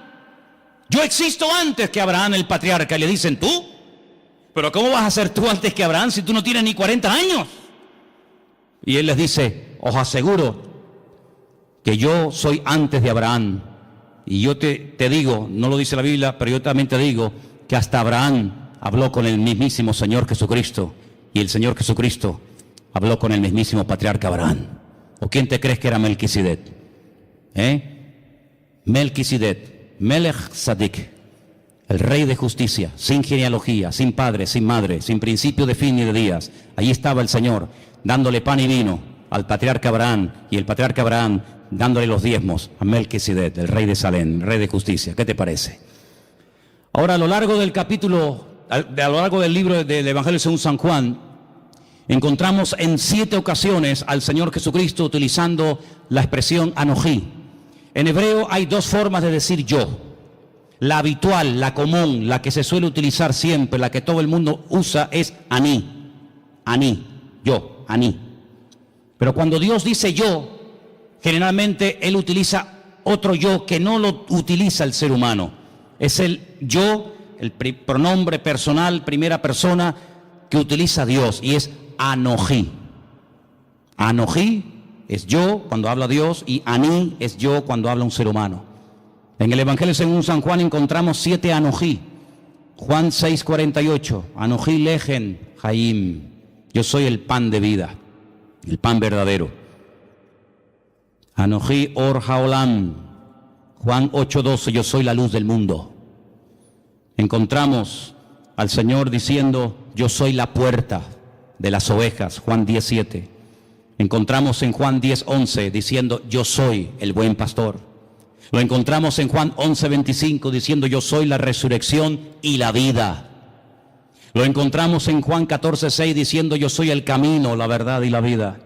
Yo existo antes que Abraham el patriarca. Y le dicen, ¿tú? ¿Pero cómo vas a ser tú antes que Abraham si tú no tienes ni 40 años? Y él les dice, os aseguro que yo soy antes de Abraham. Y yo te digo, no lo dice la Biblia, pero yo también te digo que hasta Abraham habló con el mismísimo Señor Jesucristo. Y el Señor Jesucristo habló con el mismísimo patriarca Abraham. ¿O quién te crees que era Melquisedec? Melquisedec, Melech Tzadik, el rey de justicia, sin genealogía, sin padre, sin madre, sin principio de fin ni de días. Allí estaba el Señor, dándole pan y vino al patriarca Abraham, y el patriarca Abraham dándole los diezmos a Melquisedec, el rey de Salem, el rey de justicia. ¿Qué te parece? Ahora, a lo largo del capítulo, a lo largo del libro del Evangelio según San Juan, encontramos en 7 ocasiones al Señor Jesucristo utilizando la expresión anojí. En hebreo hay 2 formas de decir yo. La habitual, la común, la que se suele utilizar siempre, la que todo el mundo usa es aní. Aní, yo, aní. Pero cuando Dios dice yo, generalmente Él utiliza otro yo que no lo utiliza el ser humano. Es el yo, el pronombre personal, primera persona que utiliza Dios y es Anojí. Anojí es yo cuando habla Dios y Aní es yo cuando habla un ser humano. En el Evangelio según San Juan encontramos 7 Anojí. Juan 6:48. Anojí lejen Jaim. Yo soy el pan de vida, el pan verdadero. Anojí or haolam. Juan 8:12. Yo soy la luz del mundo. Encontramos al Señor diciendo, yo soy la puerta de las ovejas, Juan 10:7. Encontramos en Juan 10:11 diciendo, yo soy el buen pastor. Lo encontramos en Juan 11:25 diciendo, yo soy la resurrección y la vida. Lo encontramos en Juan 14:6 diciendo, yo soy el camino, la verdad y la vida.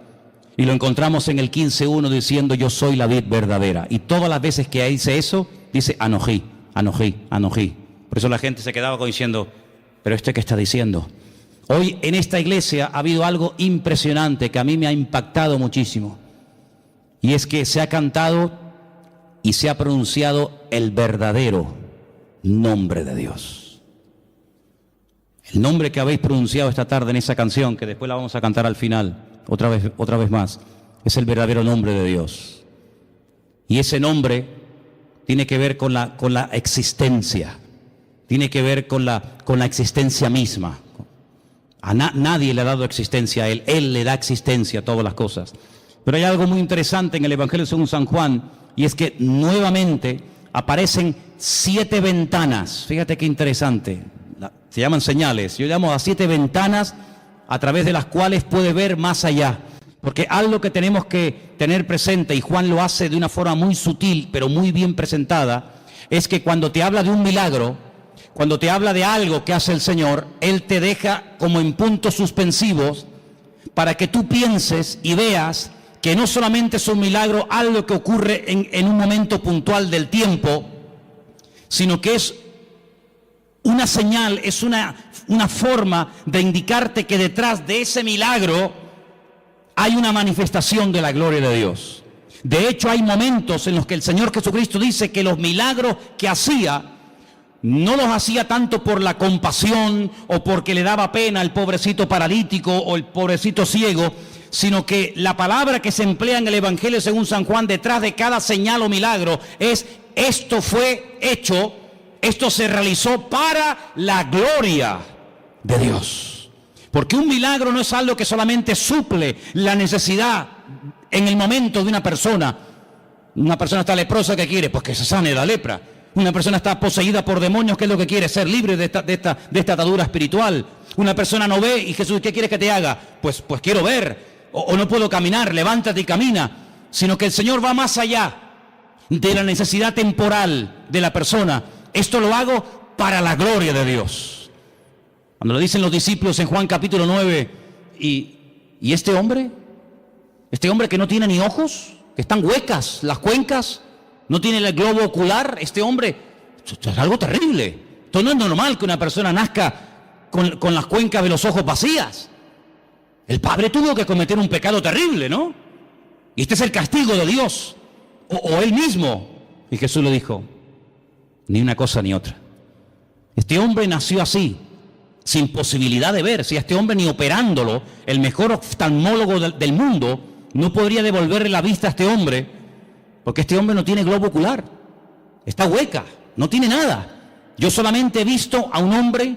Y lo encontramos en el 15:1 diciendo, yo soy la vid verdadera. Y todas las veces que dice eso, dice anojí, anojí, anojí. Por eso la gente se quedaba diciendo, ¿pero qué está diciendo? Hoy en esta iglesia ha habido algo impresionante que a mí me ha impactado muchísimo. Y es que se ha cantado y se ha pronunciado el verdadero nombre de Dios. El nombre que habéis pronunciado esta tarde en esa canción, que después la vamos a cantar al final, otra vez más, es el verdadero nombre de Dios. Y ese nombre tiene que ver con la existencia, tiene que ver con la existencia misma. Nadie le ha dado existencia a Él le da existencia a todas las cosas. Pero hay algo muy interesante en el Evangelio según San Juan, y es que nuevamente aparecen 7 ventanas. Fíjate qué interesante, se llaman señales. Yo llamo a 7 ventanas a través de las cuales puede ver más allá. Porque algo que tenemos que tener presente, y Juan lo hace de una forma muy sutil, pero muy bien presentada, es que cuando te habla de un milagro, cuando te habla de algo que hace el Señor, Él te deja como en puntos suspensivos para que tú pienses y veas que no solamente es un milagro, algo que ocurre en un momento puntual del tiempo, sino que es una señal, es una forma de indicarte que detrás de ese milagro hay una manifestación de la gloria de Dios. De hecho, hay momentos en los que el Señor Jesucristo dice que los milagros que hacía no los hacía tanto por la compasión o porque le daba pena al pobrecito paralítico o el pobrecito ciego, sino que la palabra que se emplea en el Evangelio según San Juan detrás de cada señal o milagro es: esto fue hecho, esto se realizó para la gloria de Dios. Porque un milagro no es algo que solamente suple la necesidad en el momento de una persona. Una persona está leprosa, ¿qué quiere? Pues que se sane la lepra. Una persona está poseída por demonios, ¿qué es lo que quiere? Ser libre de esta atadura espiritual. Una persona no ve y Jesús, ¿qué quieres que te haga? Pues quiero ver, o no puedo caminar, levántate y camina. Sino que el Señor va más allá de la necesidad temporal de la persona. Esto lo hago para la gloria de Dios. Cuando lo dicen los discípulos en Juan capítulo 9, y este hombre que no tiene ni ojos, que están huecas las cuencas, no tiene el globo ocular, este hombre, esto es algo terrible. Esto no es normal que una persona nazca con las cuencas de los ojos vacías. El padre tuvo que cometer un pecado terrible, ¿no? Y este es el castigo de Dios, o él mismo. Y Jesús le dijo: ni una cosa ni otra. Este hombre nació así, sin posibilidad de ver. Si a este hombre, ni operándolo, el mejor oftalmólogo del mundo no podría devolverle la vista a este hombre, porque este hombre no tiene globo ocular, está hueca, no tiene nada. Yo solamente he visto a un hombre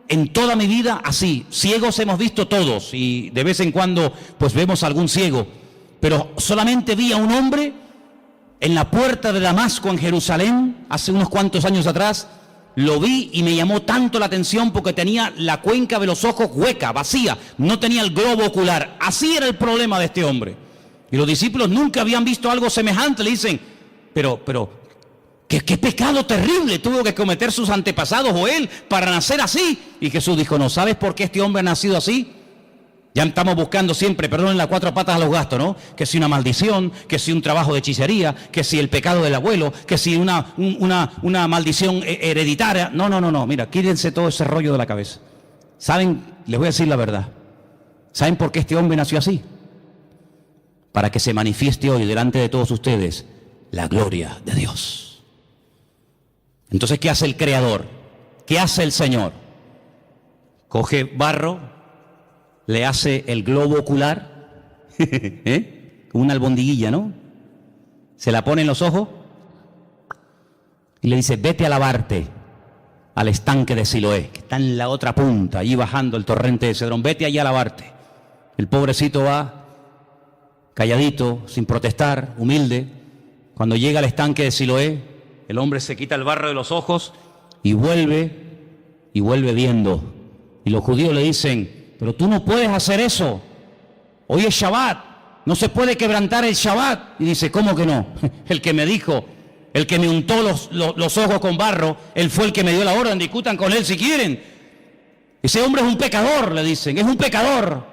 en toda mi vida así. Ciegos hemos visto todos y de vez en cuando pues vemos a algún ciego, pero solamente vi a un hombre en la puerta de Damasco en Jerusalén hace unos cuantos años atrás. Lo vi y me llamó tanto la atención porque tenía la cuenca de los ojos hueca, vacía, no tenía el globo ocular. Así era el problema de este hombre. Y los discípulos nunca habían visto algo semejante. Le dicen: pero ¿qué pecado terrible tuvo que cometer sus antepasados o él para nacer así? Y Jesús dijo: ¿no sabes por qué este hombre ha nacido así? Ya estamos buscando siempre, perdonen, las cuatro patas a los gastos, ¿no? Que si una maldición, que si un trabajo de hechicería, que si el pecado del abuelo, que si una maldición hereditaria. No, mira, quítense todo ese rollo de la cabeza. ¿Saben? Les voy a decir la verdad. ¿Saben por qué este hombre nació así? Para que se manifieste hoy delante de todos ustedes la gloria de Dios. Entonces, ¿qué hace el Creador? ¿Qué hace el Señor? Coge barro, le hace el globo ocular, una albondiguilla, ¿no? Se la pone en los ojos y le dice: vete a lavarte al estanque de Siloé, que está en la otra punta, allí bajando el torrente de Cedrón. Vete allá a lavarte. El pobrecito va calladito, sin protestar, humilde. Cuando llega al estanque de Siloé, el hombre se quita el barro de los ojos y vuelve viendo. Y los judíos le dicen: pero tú no puedes hacer eso, hoy es Shabbat, no se puede quebrantar el Shabbat. Y dice: ¿cómo que no? El que me dijo, el que me untó los ojos con barro, él fue el que me dio la orden, discutan con él si quieren. Ese hombre es un pecador, le dicen, es un pecador.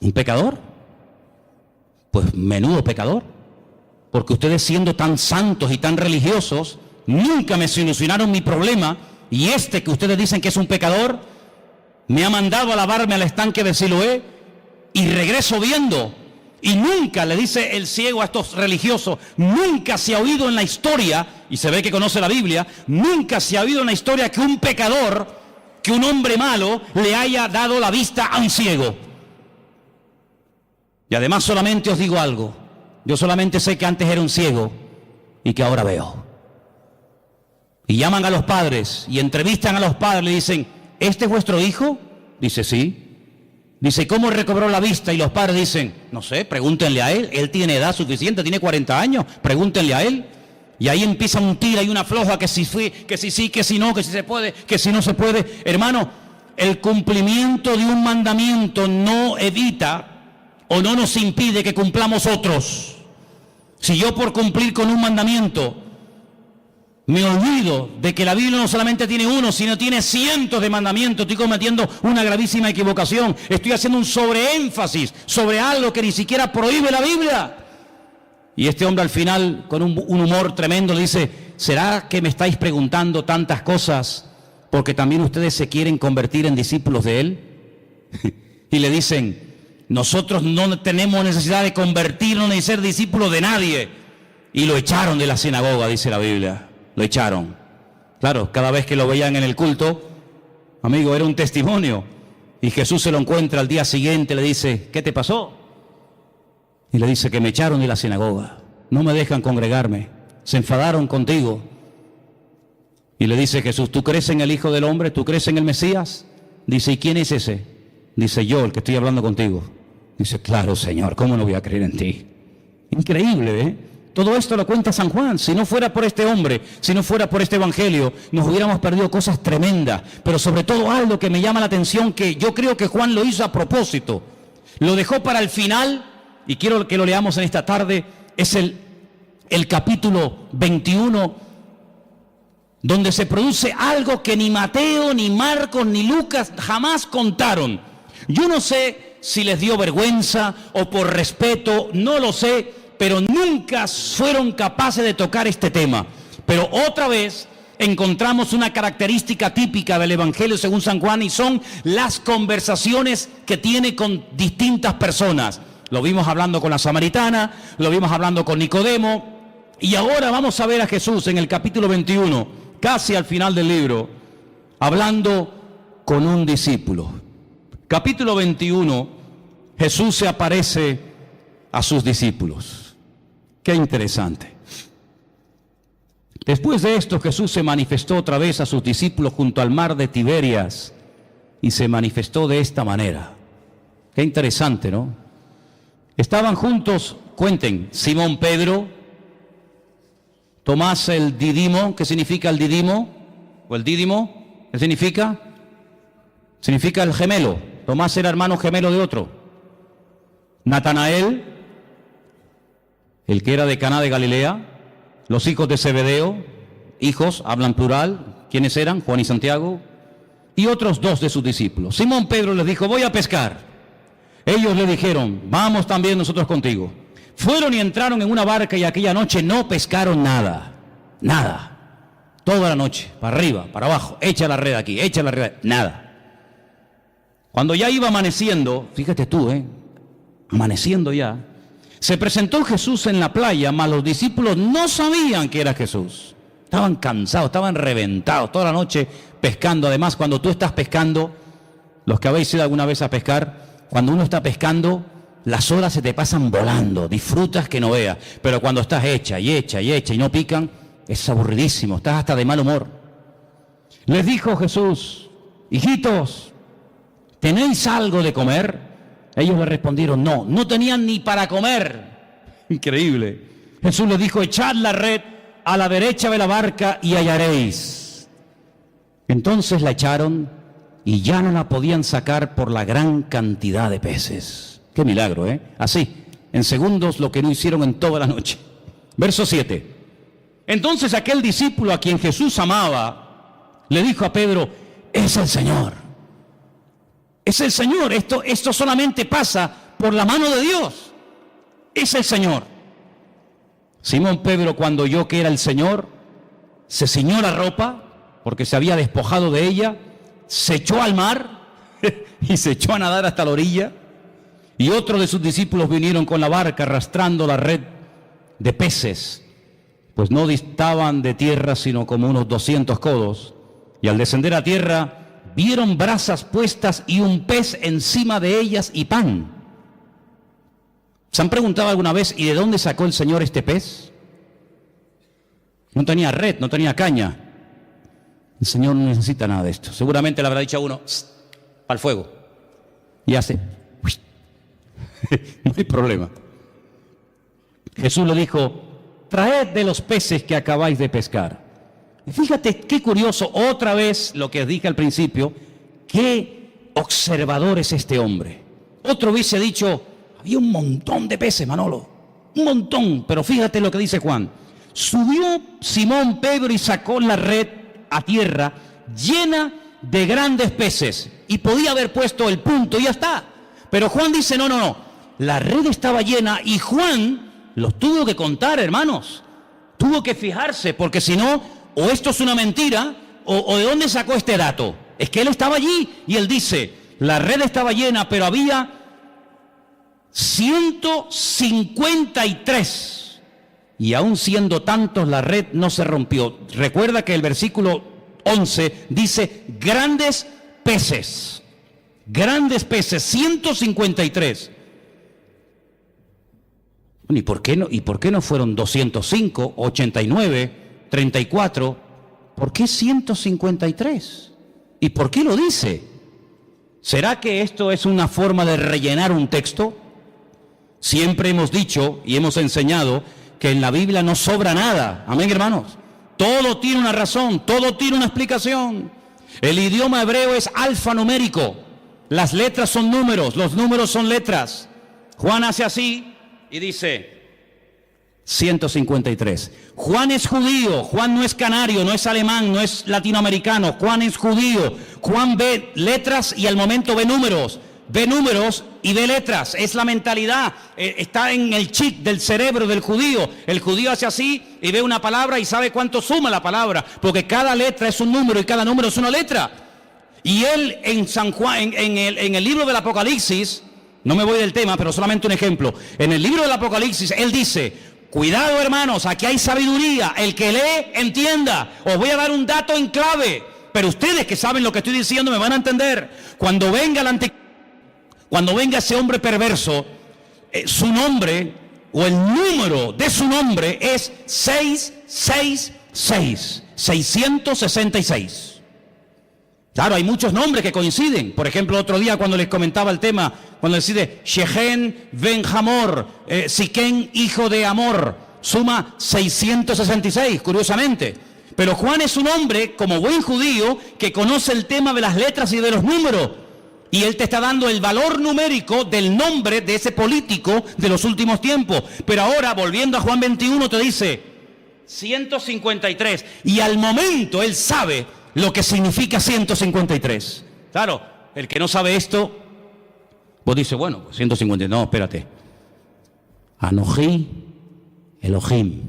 ¿Un pecador? Pues menudo pecador, porque ustedes, siendo tan santos y tan religiosos, nunca me solucionaron mi problema, y este que ustedes dicen que es un pecador me ha mandado a lavarme al estanque de Siloé y regreso viendo. Y nunca, le dice el ciego a estos religiosos, nunca se ha oído en la historia, y se ve que conoce la Biblia, nunca se ha oído en la historia que un pecador, que un hombre malo le haya dado la vista a un ciego. Y además solamente os digo algo, yo solamente sé que antes era un ciego y que ahora veo. Y llaman a los padres y entrevistan a los padres, le dicen: ¿este es vuestro hijo? Dice: sí. Dice: ¿cómo recobró la vista? Y los padres dicen: no sé, pregúntenle a él tiene edad suficiente, tiene 40 años, pregúntenle a él. Y ahí empieza un tira y una floja, que si sí, que si no, que si se puede, que si no se puede. Hermano, el cumplimiento de un mandamiento no evita o no nos impide que cumplamos otros. Si yo, por cumplir con un mandamiento, me olvido de que la Biblia no solamente tiene uno, sino tiene cientos de mandamientos, estoy cometiendo una gravísima equivocación. Estoy haciendo un sobreénfasis sobre algo que ni siquiera prohíbe la Biblia. Y este hombre, al final, con un humor tremendo, le dice: ¿será que me estáis preguntando tantas cosas porque también ustedes se quieren convertir en discípulos de él? Y le dicen: nosotros no tenemos necesidad de convertirnos ni ser discípulos de nadie. Y lo echaron de la sinagoga, dice la Biblia. Lo echaron. Claro, cada vez que lo veían en el culto, amigo, era un testimonio. Y Jesús se lo encuentra al día siguiente, le dice, ¿qué te pasó? Y le dice que me echaron de la sinagoga. No me dejan congregarme. Se enfadaron contigo. Y le dice Jesús, ¿tú crees en el Hijo del Hombre? ¿Tú crees en el Mesías? Dice, ¿y quién es ese? Dice, yo, el que estoy hablando contigo. Dice, claro, Señor, ¿cómo no voy a creer en ti? Increíble, ¿eh? Todo esto lo cuenta San Juan. Si no fuera por este hombre, si no fuera por este evangelio, nos hubiéramos perdido cosas tremendas. Pero sobre todo algo que me llama la atención, que yo creo que Juan lo hizo a propósito. Lo dejó para el final, y quiero que lo leamos en esta tarde, es el capítulo 21, donde se produce algo que ni Mateo, ni Marcos, ni Lucas jamás contaron. Yo no sé si les dio vergüenza o por respeto, no lo sé, pero nunca fueron capaces de tocar este tema. Pero otra vez encontramos una característica típica del Evangelio según San Juan, y son las conversaciones que tiene con distintas personas. Lo vimos hablando con la samaritana, lo vimos hablando con Nicodemo, y ahora vamos a ver a Jesús en el capítulo 21, casi al final del libro, hablando con un discípulo. Capítulo 21, Jesús se aparece a sus discípulos. Qué interesante. Después de esto, Jesús se manifestó otra vez a sus discípulos junto al mar de Tiberias, y se manifestó de esta manera. Qué interesante, ¿no? Estaban juntos, cuenten, Simón Pedro, Tomás el Didimo. ¿Qué significa el Didimo? ¿O el Dídimo? ¿Qué significa? Significa el gemelo. Tomás era hermano gemelo de otro. Natanael, el que era de Caná de Galilea. Los hijos de Zebedeo, hijos, hablan plural. ¿Quiénes eran? Juan y Santiago. Y otros dos de sus discípulos. Simón Pedro les dijo, voy a pescar. Ellos le dijeron, vamos también nosotros contigo. Fueron y entraron en una barca, y aquella noche no pescaron nada. Nada. Toda la noche, para arriba, para abajo, echa la red aquí, echa la red, nada. Cuando ya iba amaneciendo, fíjate tú, amaneciendo ya, se presentó Jesús en la playa, mas los discípulos no sabían que era Jesús. Estaban cansados, estaban reventados, toda la noche pescando. Además, cuando tú estás pescando, los que habéis ido alguna vez a pescar, cuando uno está pescando, las horas se te pasan volando, disfrutas que no veas. Pero cuando estás hecha y no pican, es aburridísimo, estás hasta de mal humor. Les dijo Jesús, hijitos, ¿tenéis algo de comer? Ellos le respondieron, no, no tenían ni para comer. Increíble. Jesús les dijo, echad la red a la derecha de la barca y hallaréis. Entonces la echaron y ya no la podían sacar por la gran cantidad de peces. Qué milagro, ¿eh? Así, en segundos, lo que no hicieron en toda la noche. Verso 7. Entonces aquel discípulo a quien Jesús amaba, le dijo a Pedro, es el Señor. Es el Señor. Esto solamente pasa por la mano de Dios. Es el Señor. Simón Pedro, cuando oyó que era el Señor, se ciñó la ropa, porque se había despojado de ella, se echó al mar y se echó a nadar hasta la orilla. Y otros de sus discípulos vinieron con la barca arrastrando la red de peces, pues no distaban de tierra sino como unos 200 codos. Y al descender a tierra, vieron brasas puestas y un pez encima de ellas y pan. ¿Se han preguntado alguna vez, ¿y de dónde sacó el Señor este pez? No tenía red, no tenía caña. El Señor no necesita nada de esto. Seguramente le habrá dicho a uno, para el fuego. Y hace, no hay problema. Jesús le dijo, traed de los peces que acabáis de pescar. Fíjate qué curioso, otra vez lo que dije al principio, qué observador es este hombre. Otro hubiese dicho, había un montón de peces, Manolo, un montón, pero fíjate lo que dice Juan. Subió Simón Pedro y sacó la red a tierra llena de grandes peces, y podía haber puesto el punto y ya está. Pero Juan dice, no, la red estaba llena, y Juan los tuvo que contar, hermanos. Tuvo que fijarse, porque si no, o esto es una mentira, o de dónde sacó este dato. Es que él estaba allí y él dice, la red estaba llena, pero había 153. Y aún siendo tantos, la red no se rompió. Recuerda que el versículo 11 dice grandes peces. Grandes peces, 153. Bueno, ¿y por qué no fueron 205, 89, 34? ¿Por qué 153? ¿Y por qué lo dice? ¿Será que esto es una forma de rellenar un texto? Siempre hemos dicho y hemos enseñado que en la Biblia no sobra nada. Amén, hermanos. Todo tiene una razón, todo tiene una explicación. El idioma hebreo es alfanumérico. Las letras son números, los números son letras. Juan hace así y dice 153. Juan es judío, Juan no es canario, no es alemán, no es latinoamericano. Juan es judío. Juan ve letras y al momento ve números. Ve números y ve letras. Es la mentalidad, está en el chip del cerebro del judío. El judío hace así y ve una palabra y sabe cuánto suma la palabra, porque cada letra es un número y cada número es una letra. Y él en San Juan, en el libro del Apocalipsis, no me voy del tema, pero solamente un ejemplo. En el libro del Apocalipsis, él dice: cuidado, hermanos, aquí hay sabiduría. El que lee, entienda. Os voy a dar un dato en clave, pero ustedes que saben lo que estoy diciendo me van a entender. Cuando venga ese hombre perverso, su nombre o el número de su nombre es 666, 666. Claro, hay muchos nombres que coinciden. Por ejemplo, otro día cuando les comentaba el tema, cuando decide Shehen ben Hamor, Siquén hijo de Amor, suma 666, curiosamente. Pero Juan es un hombre, como buen judío, que conoce el tema de las letras y de los números. Y él te está dando el valor numérico del nombre de ese político de los últimos tiempos. Pero ahora, volviendo a Juan 21, te dice 153. Y al momento él sabe lo que significa 153. Claro, el que no sabe esto, vos dices, bueno, pues 153, no, espérate. Anoji Elohim.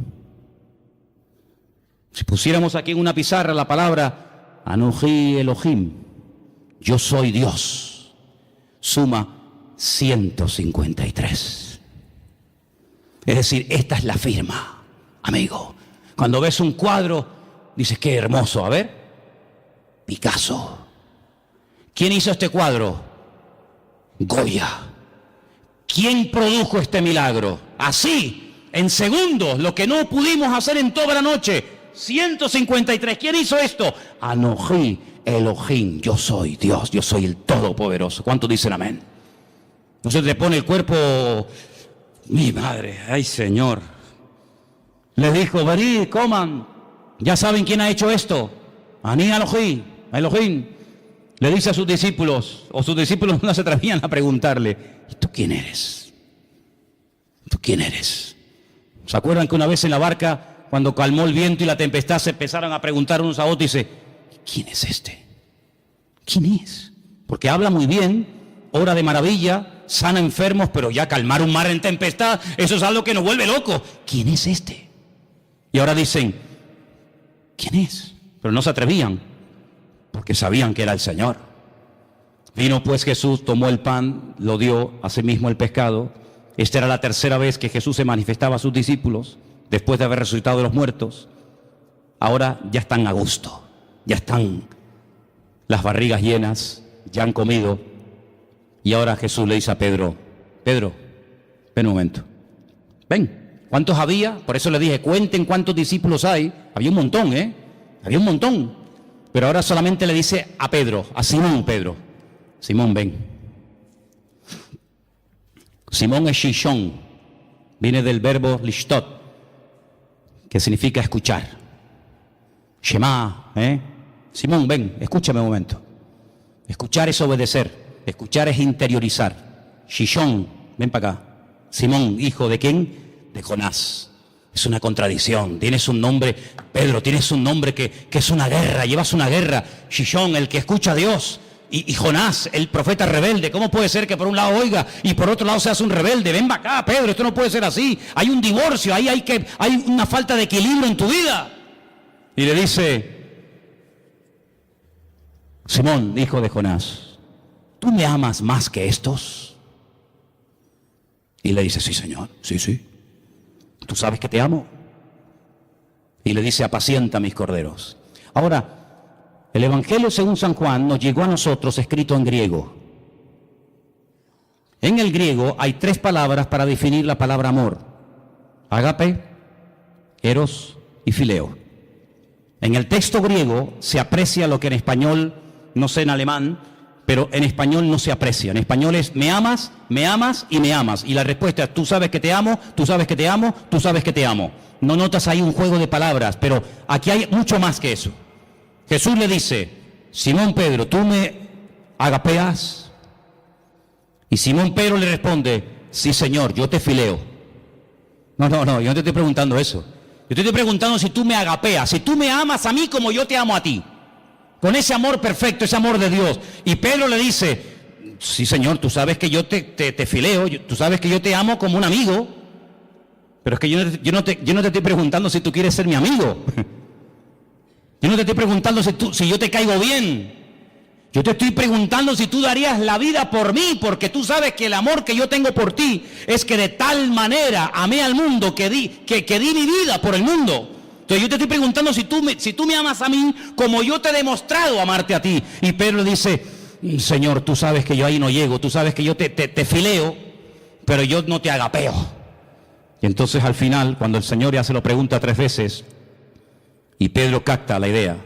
Si pusiéramos aquí en una pizarra la palabra Anoji Elohim, yo soy Dios, suma 153. Es decir, esta es la firma, amigo. Cuando ves un cuadro, dices, qué hermoso, a ver. Picasso. ¿Quién hizo este cuadro? Goya. ¿Quién produjo este milagro? Así, en segundos, lo que no pudimos hacer en toda la noche. 153. ¿Quién hizo esto? Anoji Elohim. Yo soy Dios, yo soy el Todopoderoso. ¿Cuántos dicen amén? No se te pone el cuerpo. Mi madre, ay Señor. Les dijo, venid, coman. Ya saben quién ha hecho esto. Aní Elohim. Elohim le dice a sus discípulos, o sus discípulos no se atrevían a preguntarle, ¿y tú quién eres? ¿Tú quién eres? ¿Se acuerdan que una vez en la barca, cuando calmó el viento y la tempestad, se empezaron a preguntar unos a otros y dice, ¿quién es este? ¿Quién es? Porque habla muy bien, obra de maravilla, sana enfermos, pero ya calmar un mar en tempestad, eso es algo que nos vuelve locos. ¿Quién es este? Y ahora dicen, ¿quién es? Pero no se atrevían, porque sabían que era el Señor. Vino pues Jesús, tomó el pan, lo dio, asimismo el pescado. Esta era la tercera vez que Jesús se manifestaba a sus discípulos, después de haber resucitado de los muertos. Ahora ya están a gusto, ya están las barrigas llenas, ya han comido. Y ahora Jesús le dice a Pedro, Pedro, ven un momento, ven. ¿Cuántos había? Por eso le dije, cuenten cuántos discípulos hay. Había un montón, había un montón. Pero ahora solamente le dice a Pedro, a Simón, Pedro, Simón, ven. Simón es Shishon, viene del verbo lishtot, que significa escuchar. Shema, Simón, ven, escúchame un momento. Escuchar es obedecer, escuchar es interiorizar. Shishon, ven para acá. Simón, hijo de quién? De Jonás. Es una contradicción. Tienes un nombre, Pedro, tienes un nombre que es una guerra, llevas una guerra. Shishon, el que escucha a Dios. Y Jonás, el profeta rebelde. ¿Cómo puede ser que por un lado oiga y por otro lado seas un rebelde? Ven acá, Pedro, esto no puede ser así. Hay un divorcio, ahí hay una falta de equilibrio en tu vida. Y le dice, Simón, hijo de Jonás, ¿tú me amas más que estos? Y le dice, sí, Señor, sí, sí. ¿Tú sabes que te amo? Y le dice, apacienta mis corderos. Ahora, el Evangelio según San Juan nos llegó a nosotros escrito en griego. En el griego hay 3 palabras para definir la palabra amor: ágape, eros y fileo. En el texto griego se aprecia lo que en español, no sé en alemán, pero en español no se aprecia. En español es me amas y me amas. Y la respuesta es tú sabes que te amo, tú sabes que te amo, tú sabes que te amo. No notas ahí un juego de palabras, pero aquí hay mucho más que eso. Jesús le dice, Simón Pedro, ¿tú me agapeas? Y Simón Pedro le responde, sí, Señor, yo te fileo. No, yo no te estoy preguntando eso. Yo te estoy preguntando si tú me agapeas, si tú me amas a mí como yo te amo a ti. Con ese amor perfecto, ese amor de Dios. Y Pedro le dice, sí, Señor, tú sabes que yo te fileo, tú sabes que yo te amo como un amigo. Pero es que yo no te estoy preguntando si tú quieres ser mi amigo. Yo no te estoy preguntando si yo te caigo bien. Yo te estoy preguntando si tú darías la vida por mí, porque tú sabes que el amor que yo tengo por ti es que de tal manera amé al mundo que di mi vida por el mundo. Entonces yo te estoy preguntando si tú me amas a mí como yo te he demostrado amarte a ti. Y Pedro le dice, Señor, tú sabes que yo ahí no llego, tú sabes que yo te fileo, pero yo no te agapeo. Y entonces al final, cuando el Señor ya se lo pregunta 3 veces, y Pedro capta la idea,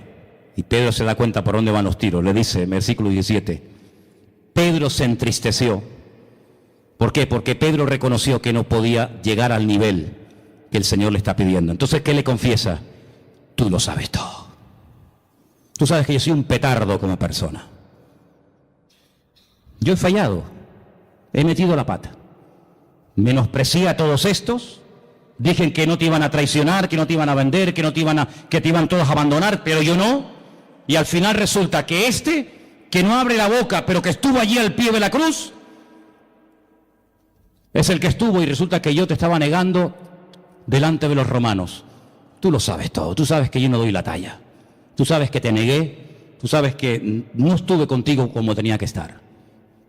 y Pedro se da cuenta por dónde van los tiros, le dice en versículo 17, Pedro se entristeció. ¿Por qué? Porque Pedro reconoció que no podía llegar al nivel que el Señor le está pidiendo. Entonces, ¿qué le confiesa? Tú lo sabes todo. Tú sabes que yo soy un petardo como persona. Yo he fallado, he metido la pata. Menosprecié a todos estos, dije que no te iban a traicionar, que no te iban a vender, que te iban todos a abandonar, pero yo no. Y al final resulta que que no abre la boca, pero que estuvo allí al pie de la cruz, es el que estuvo, y resulta que yo te estaba negando delante de los romanos. Tú lo sabes todo, tú sabes que yo no doy la talla, tú sabes que te negué, tú sabes que no estuve contigo como tenía que estar,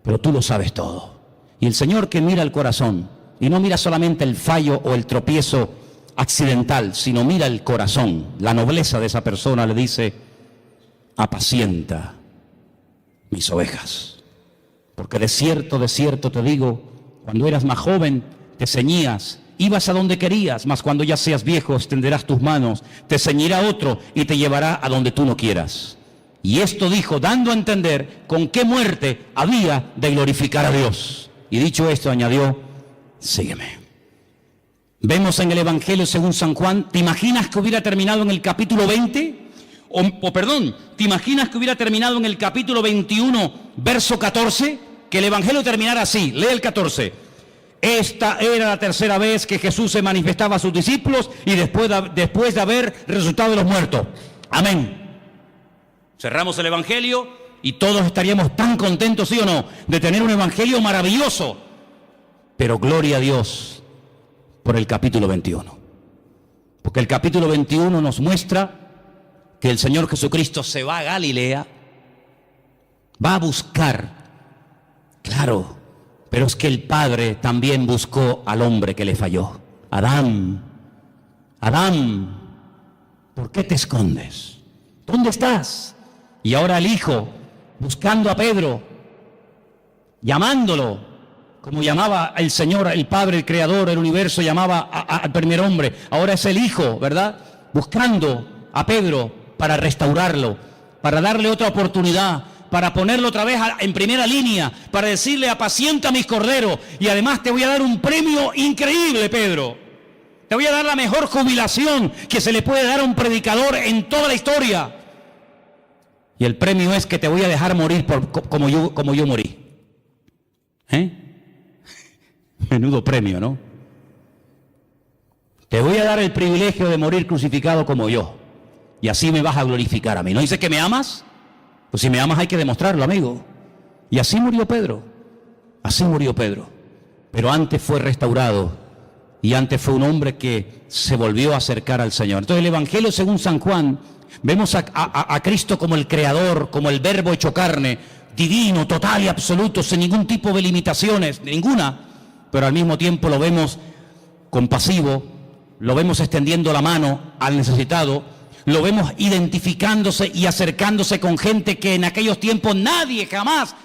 pero tú lo sabes todo. Y el Señor, que mira el corazón, y no mira solamente el fallo o el tropiezo accidental, sino mira el corazón, la nobleza de esa persona, le dice, apacienta mis ovejas. Porque de cierto te digo, cuando eras más joven te ceñías, ibas a donde querías, mas cuando ya seas viejo extenderás tus manos, te ceñirá otro y te llevará a donde tú no quieras. Y esto dijo, dando a entender con qué muerte había de glorificar a Dios. Y dicho esto añadió, sígueme. Vemos en el Evangelio según San Juan, ¿te imaginas que hubiera terminado en el capítulo 20? ¿Te imaginas que hubiera terminado en el capítulo 21, verso 14? Que el Evangelio terminara así, lee el 14. Esta era la 3ª vez que Jesús se manifestaba a sus discípulos y después de haber resucitado de los muertos. Amén. Cerramos el Evangelio y todos estaríamos tan contentos, ¿sí o no?, de tener un Evangelio maravilloso. Pero gloria a Dios por el capítulo 21. Porque el capítulo 21 nos muestra que el Señor Jesucristo se va a Galilea, va a buscar, claro, pero es que el Padre también buscó al hombre que le falló. Adán, ¿por qué te escondes? ¿Dónde estás? Y ahora el Hijo, buscando a Pedro, llamándolo, como llamaba el Señor, el Padre, el Creador, el universo, llamaba al primer hombre. Ahora es el Hijo, ¿verdad?, buscando a Pedro para restaurarlo, para darle otra oportunidad, para ponerlo otra vez en primera línea, para decirle, apacienta mis corderos, y además te voy a dar un premio increíble, Pedro. Te voy a dar la mejor jubilación que se le puede dar a un predicador en toda la historia. Y el premio es que te voy a dejar morir como yo morí. Menudo premio, ¿no? Te voy a dar el privilegio de morir crucificado como yo. Y así me vas a glorificar a mí. ¿No dices que me amas? Pues si me amas hay que demostrarlo, amigo. Y así murió Pedro. Pero antes fue restaurado. Y antes fue un hombre que se volvió a acercar al Señor. Entonces el Evangelio según San Juan, vemos a Cristo como el Creador, como el Verbo hecho carne, divino, total y absoluto, sin ningún tipo de limitaciones, ninguna. pero al mismo tiempo lo vemos compasivo, lo vemos extendiendo la mano al necesitado, lo vemos identificándose y acercándose con gente que en aquellos tiempos nadie jamás